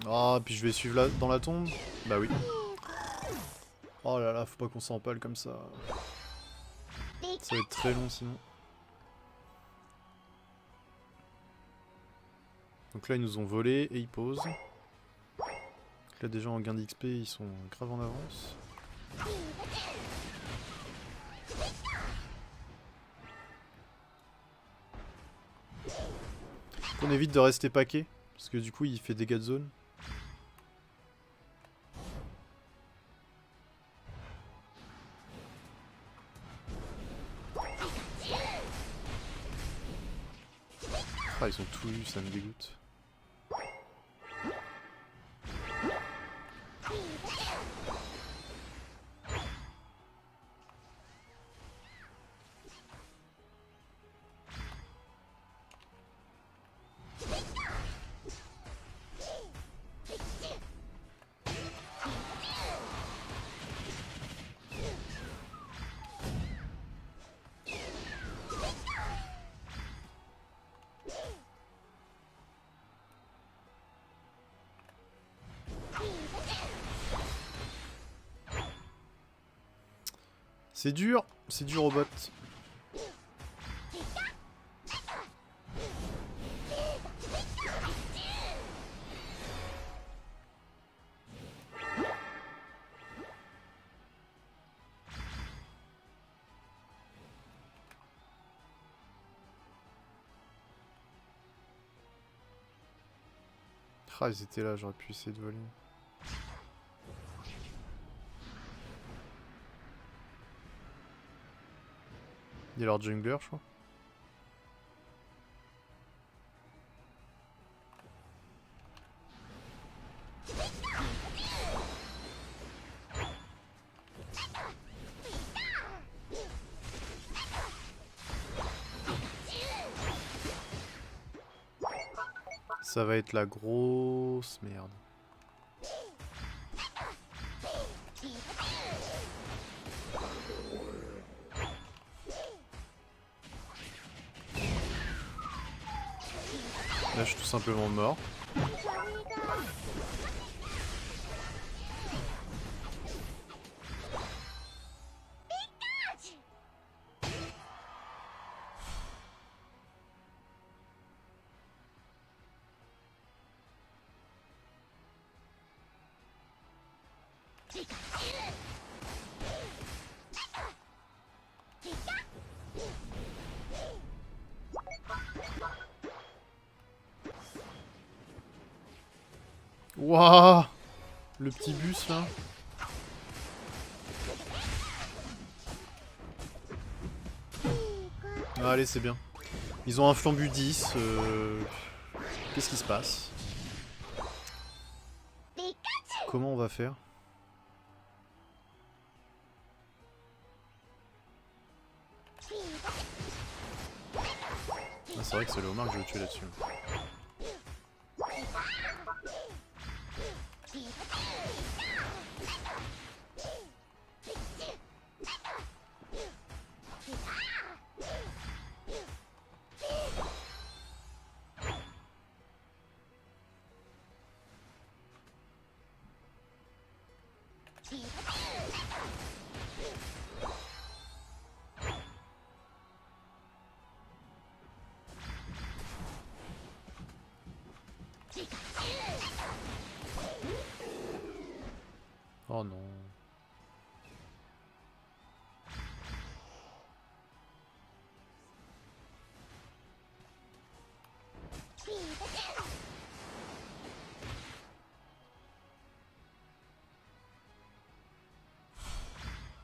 Speaker 1: Ah, puis je vais suivre dans la tombe. Bah oui. Oh là là, faut pas qu'on s'empale comme ça. Ça va être très long sinon. Donc là ils nous ont volé et ils posent. Là déjà en gain d'XP ils sont grave en avance. On évite de rester paquet, parce que du coup il fait dégâts de zone. Ah ils sont tous lus, ça me dégoûte. C'est dur au bot. Ah ils étaient là, j'aurais pu essayer de voler. Il y a leur jungler je crois. Ça va être la grosse merde. Là je suis tout simplement mort. Waouh! Le petit bus là. Ah, allez, c'est bien. Ils ont un flambu 10. Qu'est-ce qui se passe? Comment on va faire? Ah, c'est vrai que c'est le homard que je vais tuer là-dessus. Oh non.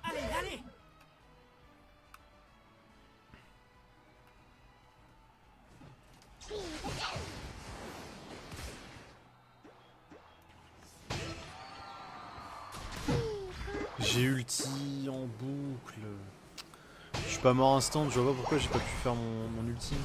Speaker 3: Allez, allez.
Speaker 1: J'ai ulti en boucle. Je suis pas mort instant, je vois pas pourquoi j'ai pas pu faire mon ulti.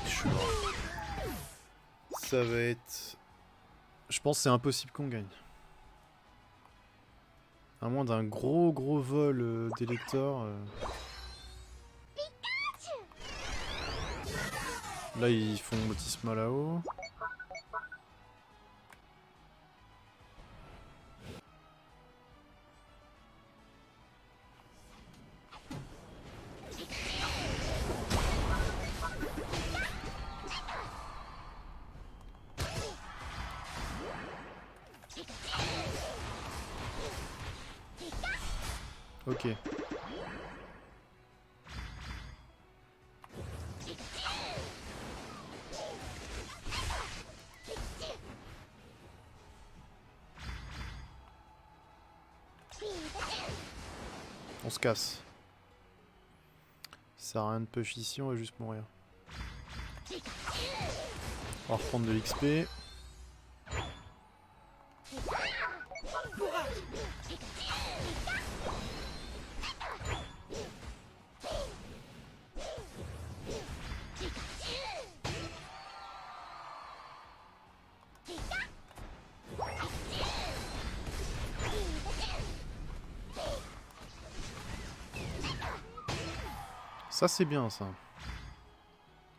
Speaker 1: Je suis mort. Ça va être... Je pense que c'est impossible qu'on gagne. À moins d'un gros vol d'Elector. Là ils font Motisma là-haut. Ok. On se casse. Ça sert à rien de push ici, on va juste mourir. On va reprendre de l'XP. Ça c'est bien ça. En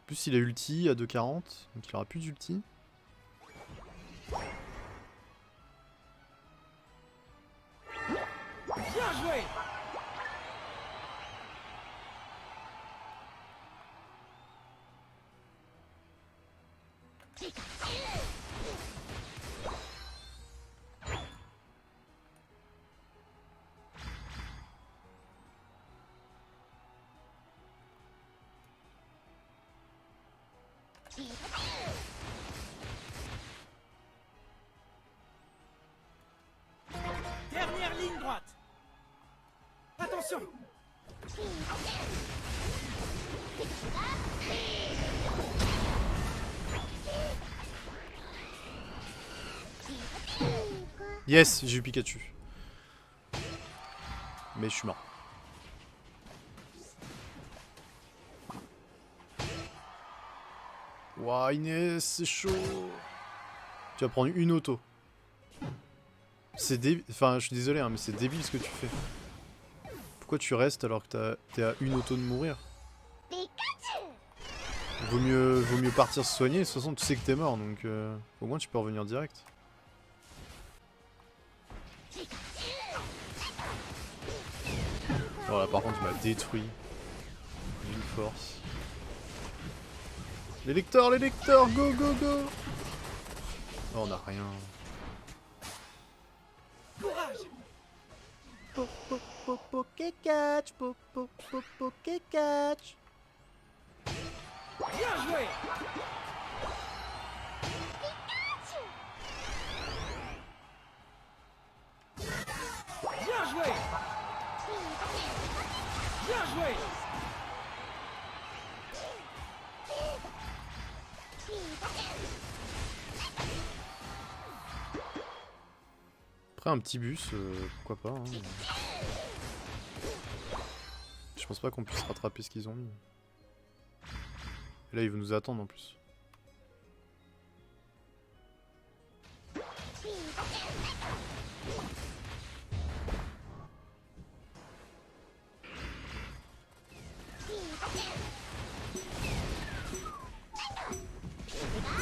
Speaker 1: plus il a ulti à 2,40, donc il aura plus d'ulti.
Speaker 3: Bien joué. Dernière ligne droite. Attention.
Speaker 1: Yes, j'ai eu Pikachu. Mais je suis mort. Ouah, Inès, c'est chaud. Tu vas prendre une auto. C'est débile. Enfin, je suis désolé, hein, mais c'est débile ce que tu fais. Pourquoi tu restes alors que t'es à une auto de mourir? Vaut mieux partir se soigner. De toute façon, tu sais que t'es mort, donc au moins tu peux revenir direct. Voilà, par contre, il m'a détruit. D'une force. Les lecteurs, go, go, go! Oh, on a rien.
Speaker 3: Courage.
Speaker 2: Catch, catch.
Speaker 3: Bien joué. Bien joué. Bien joué.
Speaker 1: Après un petit bus, pourquoi pas. Hein. Je pense pas qu'on puisse rattraper ce qu'ils ont mis. Et là, ils vont nous attendre en plus.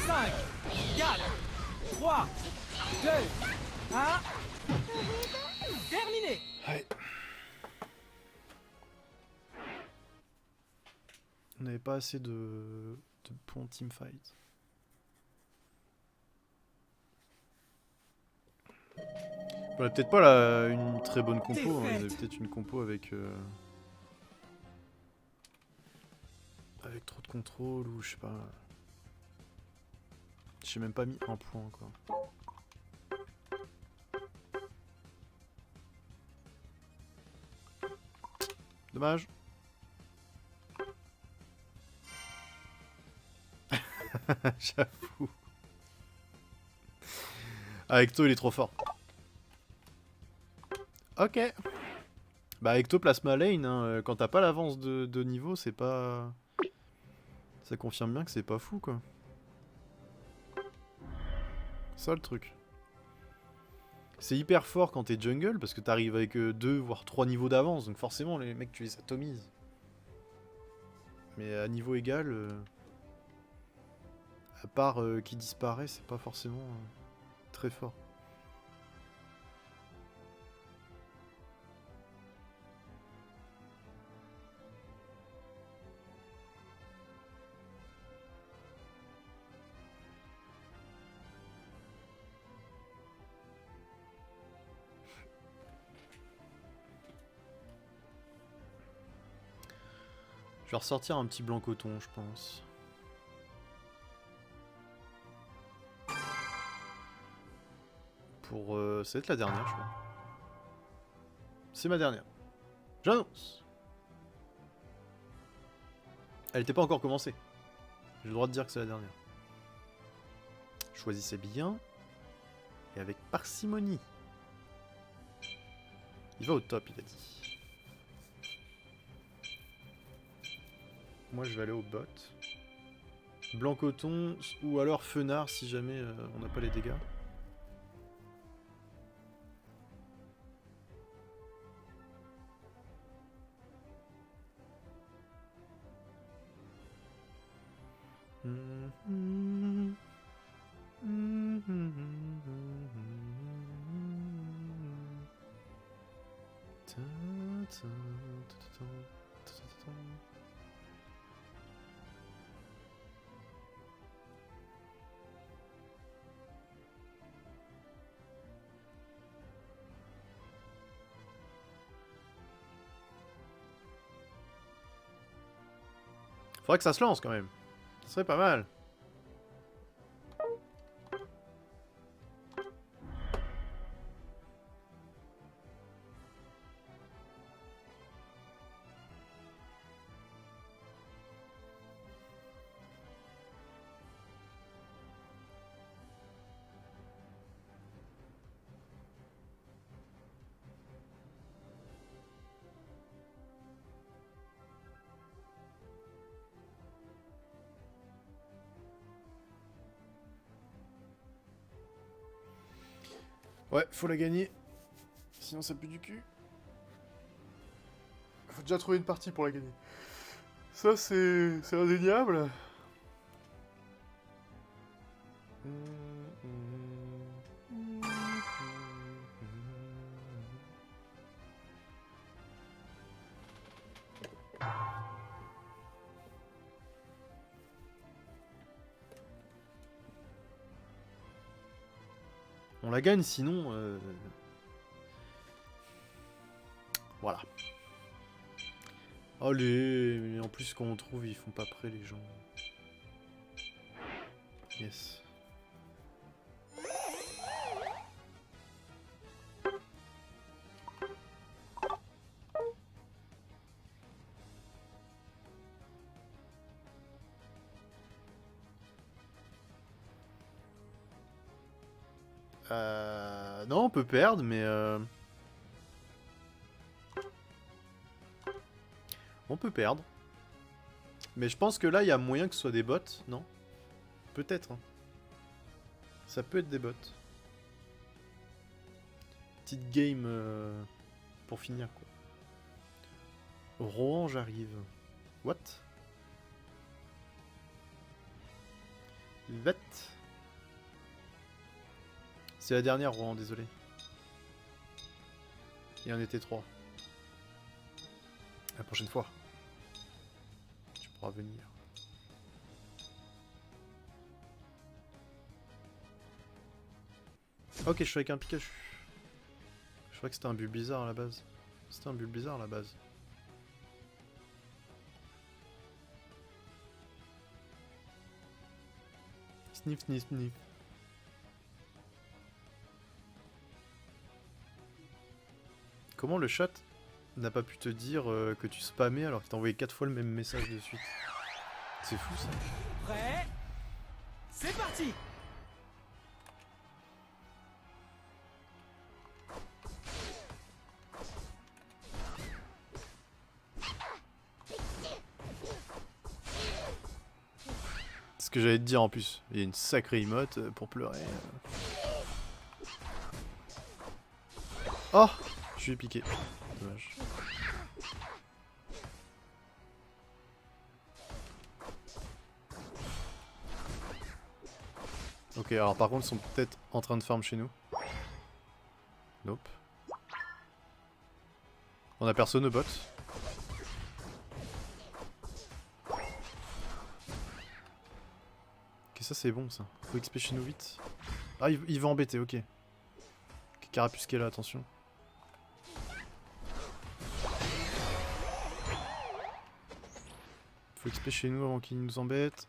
Speaker 3: Cinq, 4, 3, 2, 1. Terminé.
Speaker 1: Ouais. On n'avait pas assez de bons teamfight. On a peut-être pas une très bonne compo, hein. Il y avait peut-être une compo avec avec trop de contrôle ou je sais pas. J'ai même pas mis un point encore. Dommage. J'avoue. Ah, Ecto il est trop fort. Ok. Bah Ectoplasma Lane, hein, quand t'as pas l'avance de niveau, c'est pas... Ça confirme bien que c'est pas fou quoi. Ça le truc. C'est hyper fort quand t'es jungle parce que t'arrives avec 2 voire 3 niveaux d'avance, donc forcément les mecs tu les atomises. Mais à niveau égal, à part qui disparaît, c'est pas forcément très fort. Je vais ressortir un petit blanc coton, je pense. Pour... ça va être la dernière, je crois. C'est ma dernière. J'annonce. Elle n'était pas encore commencée. J'ai le droit de dire que c'est la dernière. Choisissez bien. Et avec parcimonie. Il va au top, il a dit. Moi, je vais aller au bot. Blanc coton ou alors fenard si jamais on n'a pas les dégâts. Faudrait que ça se lance quand même. Ce serait pas mal. Ouais, faut la gagner. Sinon ça pue du cul. Faut déjà trouver une partie pour la gagner. Ça c'est indéniable. On la gagne sinon... Voilà. Allez, mais en plus quand on trouve, ils font pas prêt les gens. Yes. Non, on peut perdre, mais... On peut perdre. Mais je pense que là, il y a moyen que ce soit des bots, non? Peut-être. Hein. Ça peut être des bots. Petite game pour finir, quoi. Rohan, j'arrive. What? What? C'est la dernière, Rohan, désolé. Il y en était 3. La prochaine fois. Tu pourras venir. Ok, je suis avec un Pikachu. Je crois que c'était un Bulbizarre à la base. C'était un Bulbizarre à la base. Sniff, sniff, sniff. Comment le chat n'a pas pu te dire que tu spammais alors qu'il t'a envoyé 4 fois le même message de suite? C'est fou ça.
Speaker 3: Prêt? C'est parti!
Speaker 1: C'est ce que j'allais te dire en plus. Il y a une sacrée emote pour pleurer. Oh! Je suis piqué. Dommage. Ok, alors par contre, ils sont peut-être en train de farm chez nous. Nope. On a personne au bot. Ok, ça c'est bon ça. Faut XP chez nous vite. Ah, il va embêter, ok. Carapuce qui est là, attention. Faut XP chez nous avant qu'il nous embête.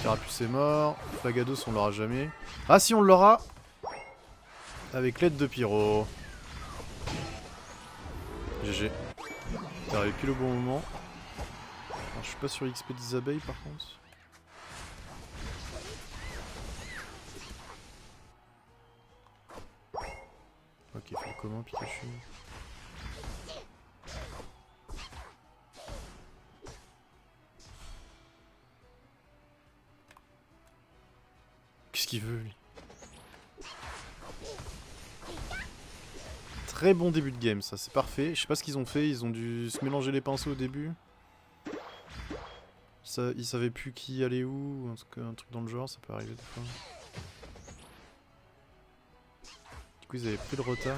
Speaker 1: Carapuce est mort. Flagados on l'aura jamais. Ah si on l'aura. Avec l'aide de Pyro. GG. T'es arrivé pile au bon moment. Alors, je suis pas sur XP des abeilles par contre. Ok, faut comment Pikachu? Qu'est-ce qu'il veut lui? Très bon début de game ça, c'est parfait. Je sais pas ce qu'ils ont fait, ils ont dû se mélanger les pinceaux au début. Ça, ils savaient plus qui allait où, un truc dans le genre, ça peut arriver des fois. Du coup ils avaient pris le retard.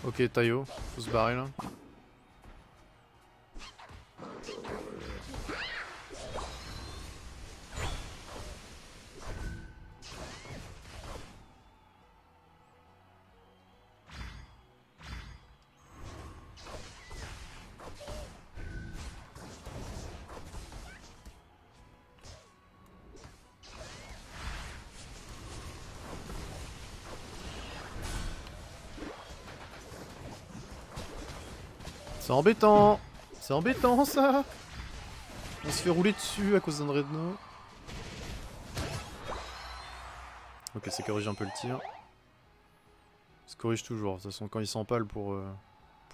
Speaker 1: Ok, Tayo, faut se barrer là. C'est embêtant ça. On se fait rouler dessus à cause d'un Dreadnought. Ok, ça corrige un peu le tir. Ça corrige toujours, de toute façon quand il s'empale pour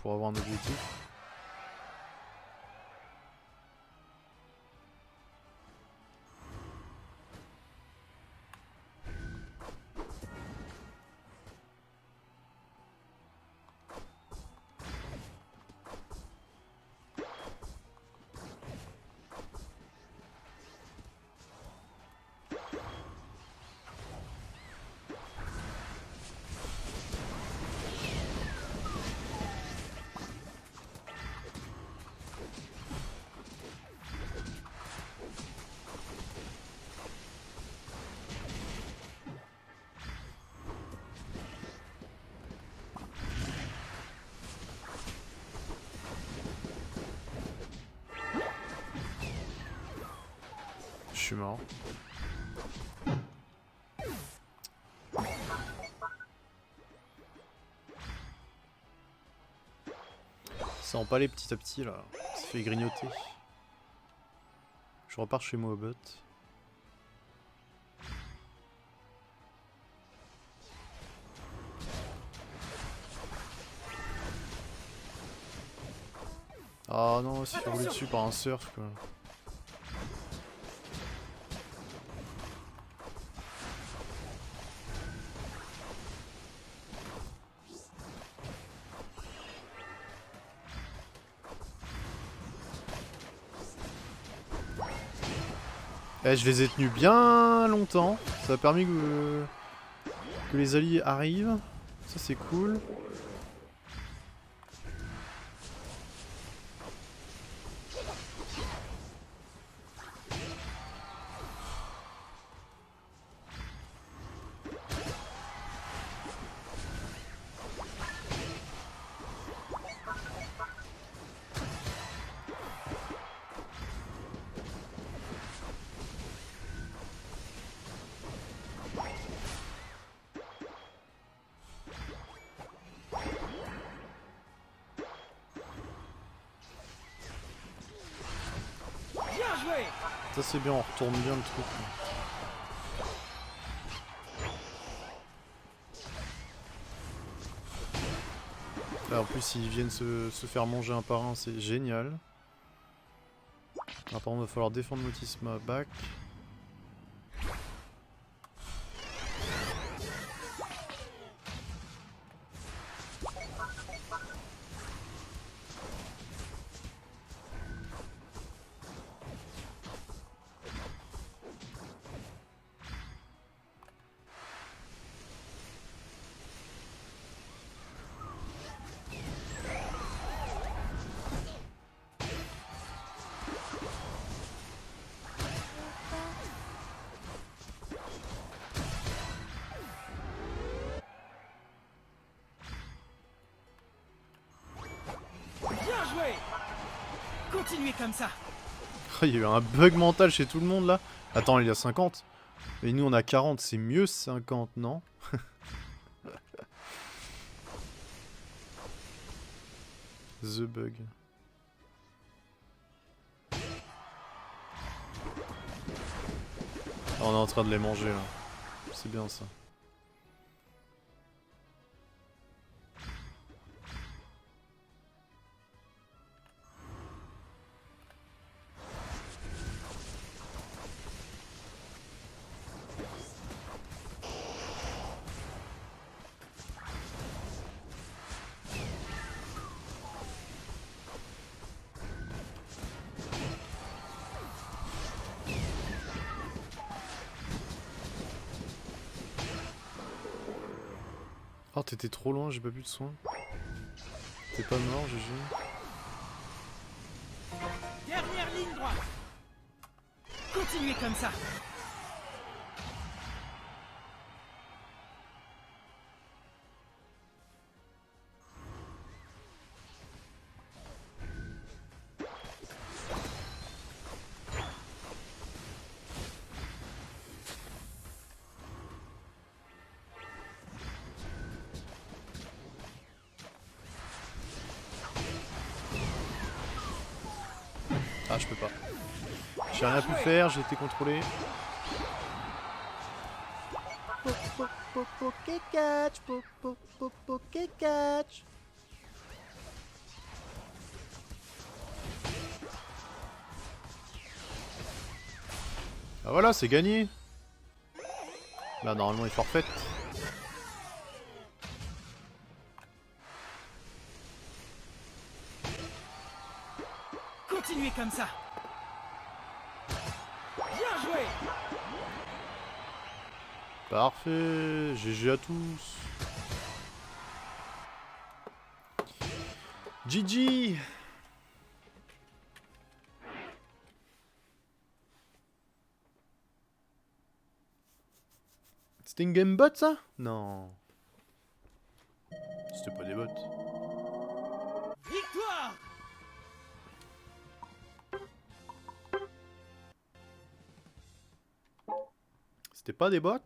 Speaker 1: avoir un objectif. Je suis mort. Ça empalait petit à petit là. Ça fait grignoter. Je repars chez moi au bot. Ah non, c'est fait rouler dessus par un surf quoi. Eh, je les ai tenus bien longtemps. Ça a permis que les alliés arrivent. Ça c'est cool.
Speaker 3: Bien joué.
Speaker 1: Ça c'est bien, on retourne bien le truc. Là, en plus ils viennent se faire manger un par un, c'est génial. Par contre il va falloir défendre Motisma back.
Speaker 3: Bien joué. Continuez comme ça.
Speaker 1: Il y a eu un bug mental chez tout le monde là. Attends, il y a 50. Et nous on a 40, c'est mieux 50, non? The bug. Ah, on est en train de les manger là. C'est bien ça. Oh, t'étais trop loin, j'ai pas plus de soins. T'es pas mort, GG.
Speaker 3: Dernière ligne droite. Continuez comme ça.
Speaker 1: Ah, je peux pas. J'ai rien pu faire, j'ai été contrôlé.
Speaker 2: Pokécatch, Pokécatch.
Speaker 1: Ah voilà, c'est gagné. Bah normalement il forfait.
Speaker 3: Continuez comme ça. Bien joué.
Speaker 1: Parfait, GG à tous. GG. C'était une game bot ça? Non. C'était pas des bots.
Speaker 3: Victoire.
Speaker 1: C'était pas des bots?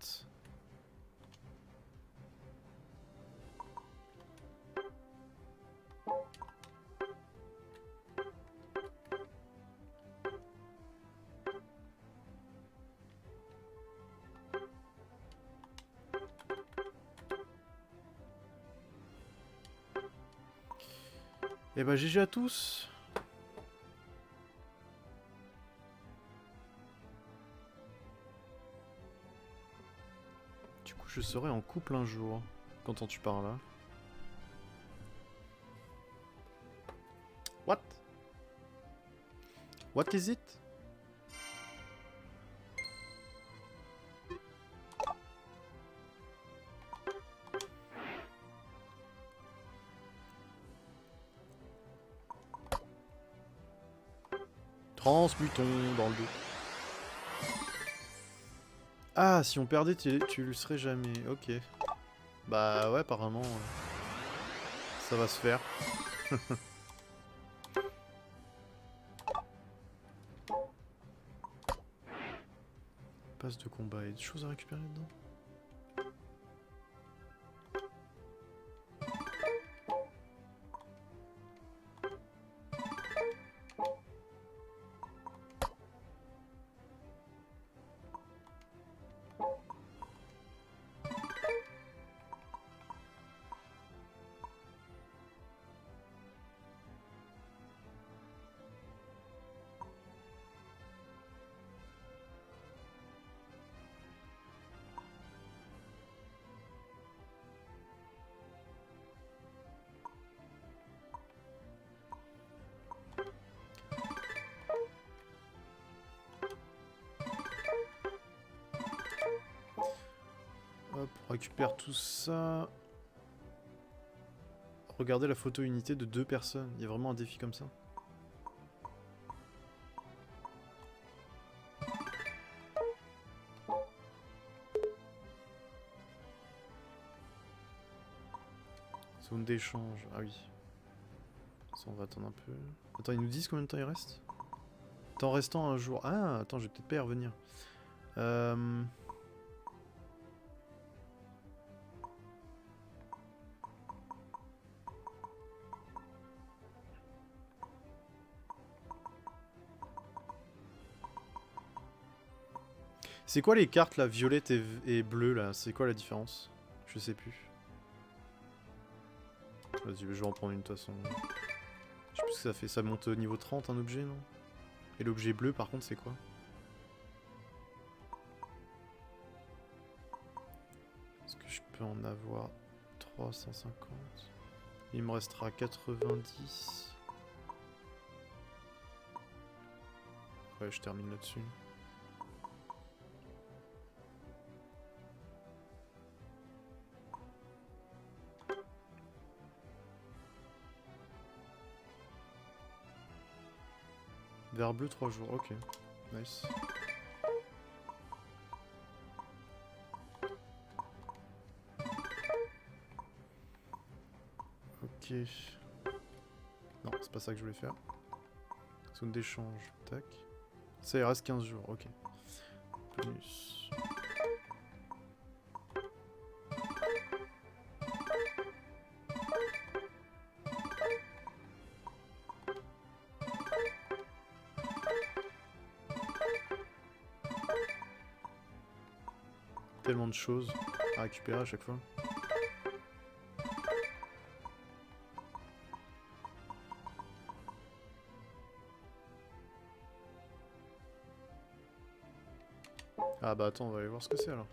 Speaker 1: Eh bah GG à tous. Du coup je serai en couple un jour. Qu'entends-tu par là? What? What is it? Transmuton dans le dos. Ah, si on perdait, tu le serais jamais. Ok. Bah ouais, apparemment, ça va se faire. Passe de combat et des choses à récupérer dedans. Hop, on récupère tout ça. Regardez la photo unité de 2 personnes. Il y a vraiment un défi comme ça? Zone d'échange. Ah oui. Ça, on va attendre un peu. Attends, ils nous disent combien de temps il reste? Temps restant un jour. Ah, attends, je vais peut-être pas y revenir. C'est quoi les cartes là, violette et bleue là? C'est quoi la différence? Je sais plus. Vas-y, je vais en prendre une de toute façon. Je sais plus ce que ça fait. Ça monte au niveau 30 un objet, non? Et l'objet bleu par contre c'est quoi? Est-ce que je peux en avoir 350? Il me restera 90. Ouais, je termine là-dessus. vert bleu 3 jours, ok. Nice. Ok. Non, c'est pas ça que je voulais faire. Zone d'échange, tac. Ça, il reste 15 jours, ok. Bonus. Tellement de choses à récupérer à chaque fois. Ah bah attends, on va aller voir ce que c'est alors.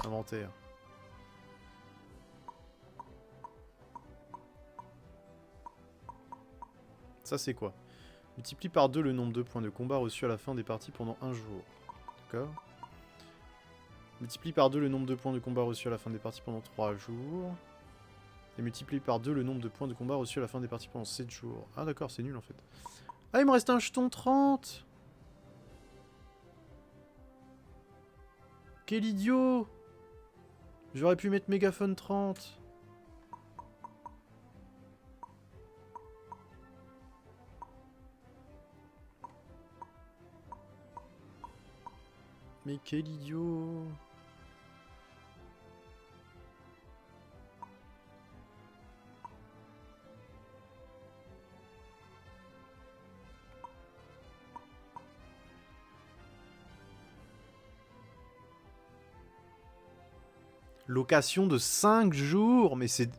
Speaker 1: Inventaire. Ça c'est quoi? Multiplie par 2 le nombre de points de combat reçus à la fin des parties pendant un jour. D'accord. Multiplie par 2 le nombre de points de combat reçus à la fin des parties pendant 3 jours. Et multiplie par 2 le nombre de points de combat reçus à la fin des parties pendant 7 jours. Ah d'accord, c'est nul en fait. Ah, il me reste un jeton 30. Quel idiot! J'aurais pu mettre mégaphone 30. Mais quel idiot! Location de 5 jours, mais c'est...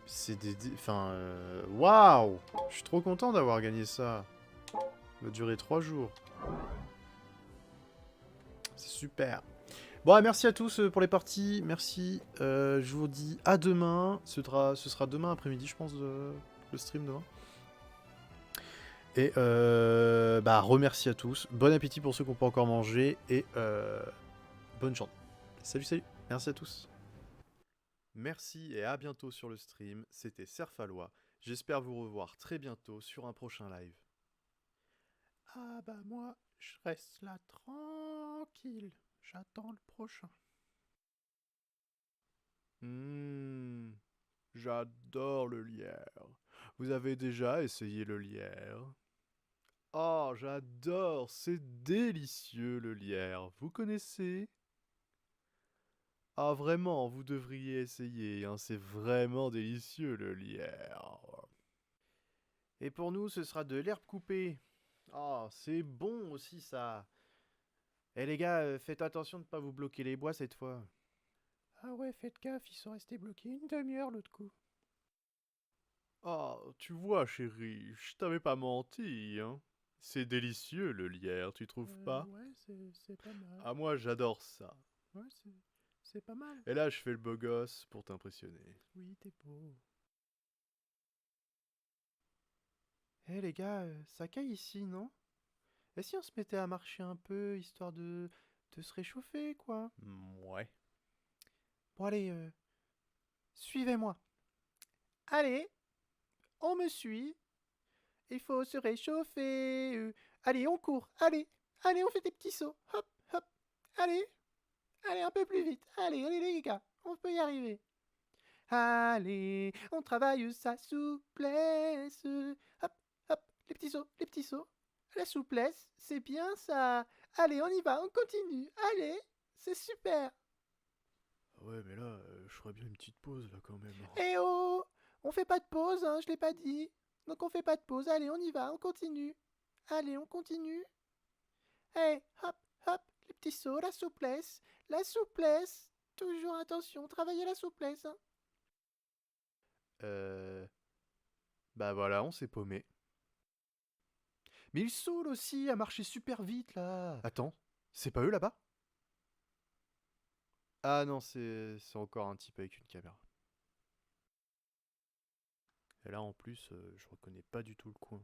Speaker 1: C'est des... Enfin... Waouh! Je suis trop content d'avoir gagné ça. Ça va durer 3 jours. C'est super. Bon, merci à tous pour les parties. Merci. Je vous dis à demain. Ce sera demain après-midi, je pense, le stream demain. Et bah, remercie à tous. Bon appétit pour ceux qui n'ont pas encore mangé. Et bonne journée. Salut, salut. Merci à tous. Merci et à bientôt sur le stream. C'était Serfalois. J'espère vous revoir très bientôt sur un prochain live.
Speaker 2: Ah bah moi, je reste là tranquille. J'attends le prochain.
Speaker 1: J'adore le lierre. Vous avez déjà essayé le lierre? Oh, j'adore, c'est délicieux le lierre. Vous connaissez? Ah vraiment, vous devriez essayer, hein, c'est vraiment délicieux le lierre. Et pour nous, ce sera de l'herbe coupée. Ah, c'est bon aussi ça. Eh les gars, faites attention de ne pas vous bloquer les bois cette fois.
Speaker 2: Ah ouais, faites gaffe, ils sont restés bloqués une demi-heure l'autre coup.
Speaker 1: Ah, tu vois chérie, je t'avais pas menti, hein. C'est délicieux le lierre, tu trouves pas?
Speaker 2: Ouais, c'est pas mal.
Speaker 1: Ah moi j'adore ça.
Speaker 2: Ouais, c'est pas mal.
Speaker 1: Et là je fais le beau gosse pour t'impressionner.
Speaker 2: Oui, t'es beau. Eh les gars, ça caille ici, non? Et si on se mettait à marcher un peu, histoire de se réchauffer, quoi?
Speaker 1: Ouais.
Speaker 2: Bon allez, suivez-moi. Allez, on me suit. Il faut se réchauffer. Allez, on court. Allez, allez, on fait des petits sauts. Hop, hop. Allez, allez, un peu plus vite. Allez, allez les gars, on peut y arriver. Allez, on travaille sa souplesse. Hop, hop, les petits sauts, les petits sauts. La souplesse, c'est bien ça. Allez, on y va, on continue. Allez, c'est super.
Speaker 1: Ouais mais là, je ferais bien une petite pause là quand même.
Speaker 2: Eh oh, on fait pas de pause, hein, je l'ai pas dit. Donc on fait pas de pause. Allez, on y va, on continue. Allez, on continue. Hey, hop, hop, les petits sauts, la souplesse. La souplesse. Toujours attention, travaillez la souplesse. Hein.
Speaker 1: Bah voilà, on s'est paumé.
Speaker 2: Mais ils saoulent aussi à marcher super vite là.
Speaker 1: Attends, c'est pas eux là-bas? Ah non, c'est encore un type avec une caméra. Et là en plus, je reconnais pas du tout le coin.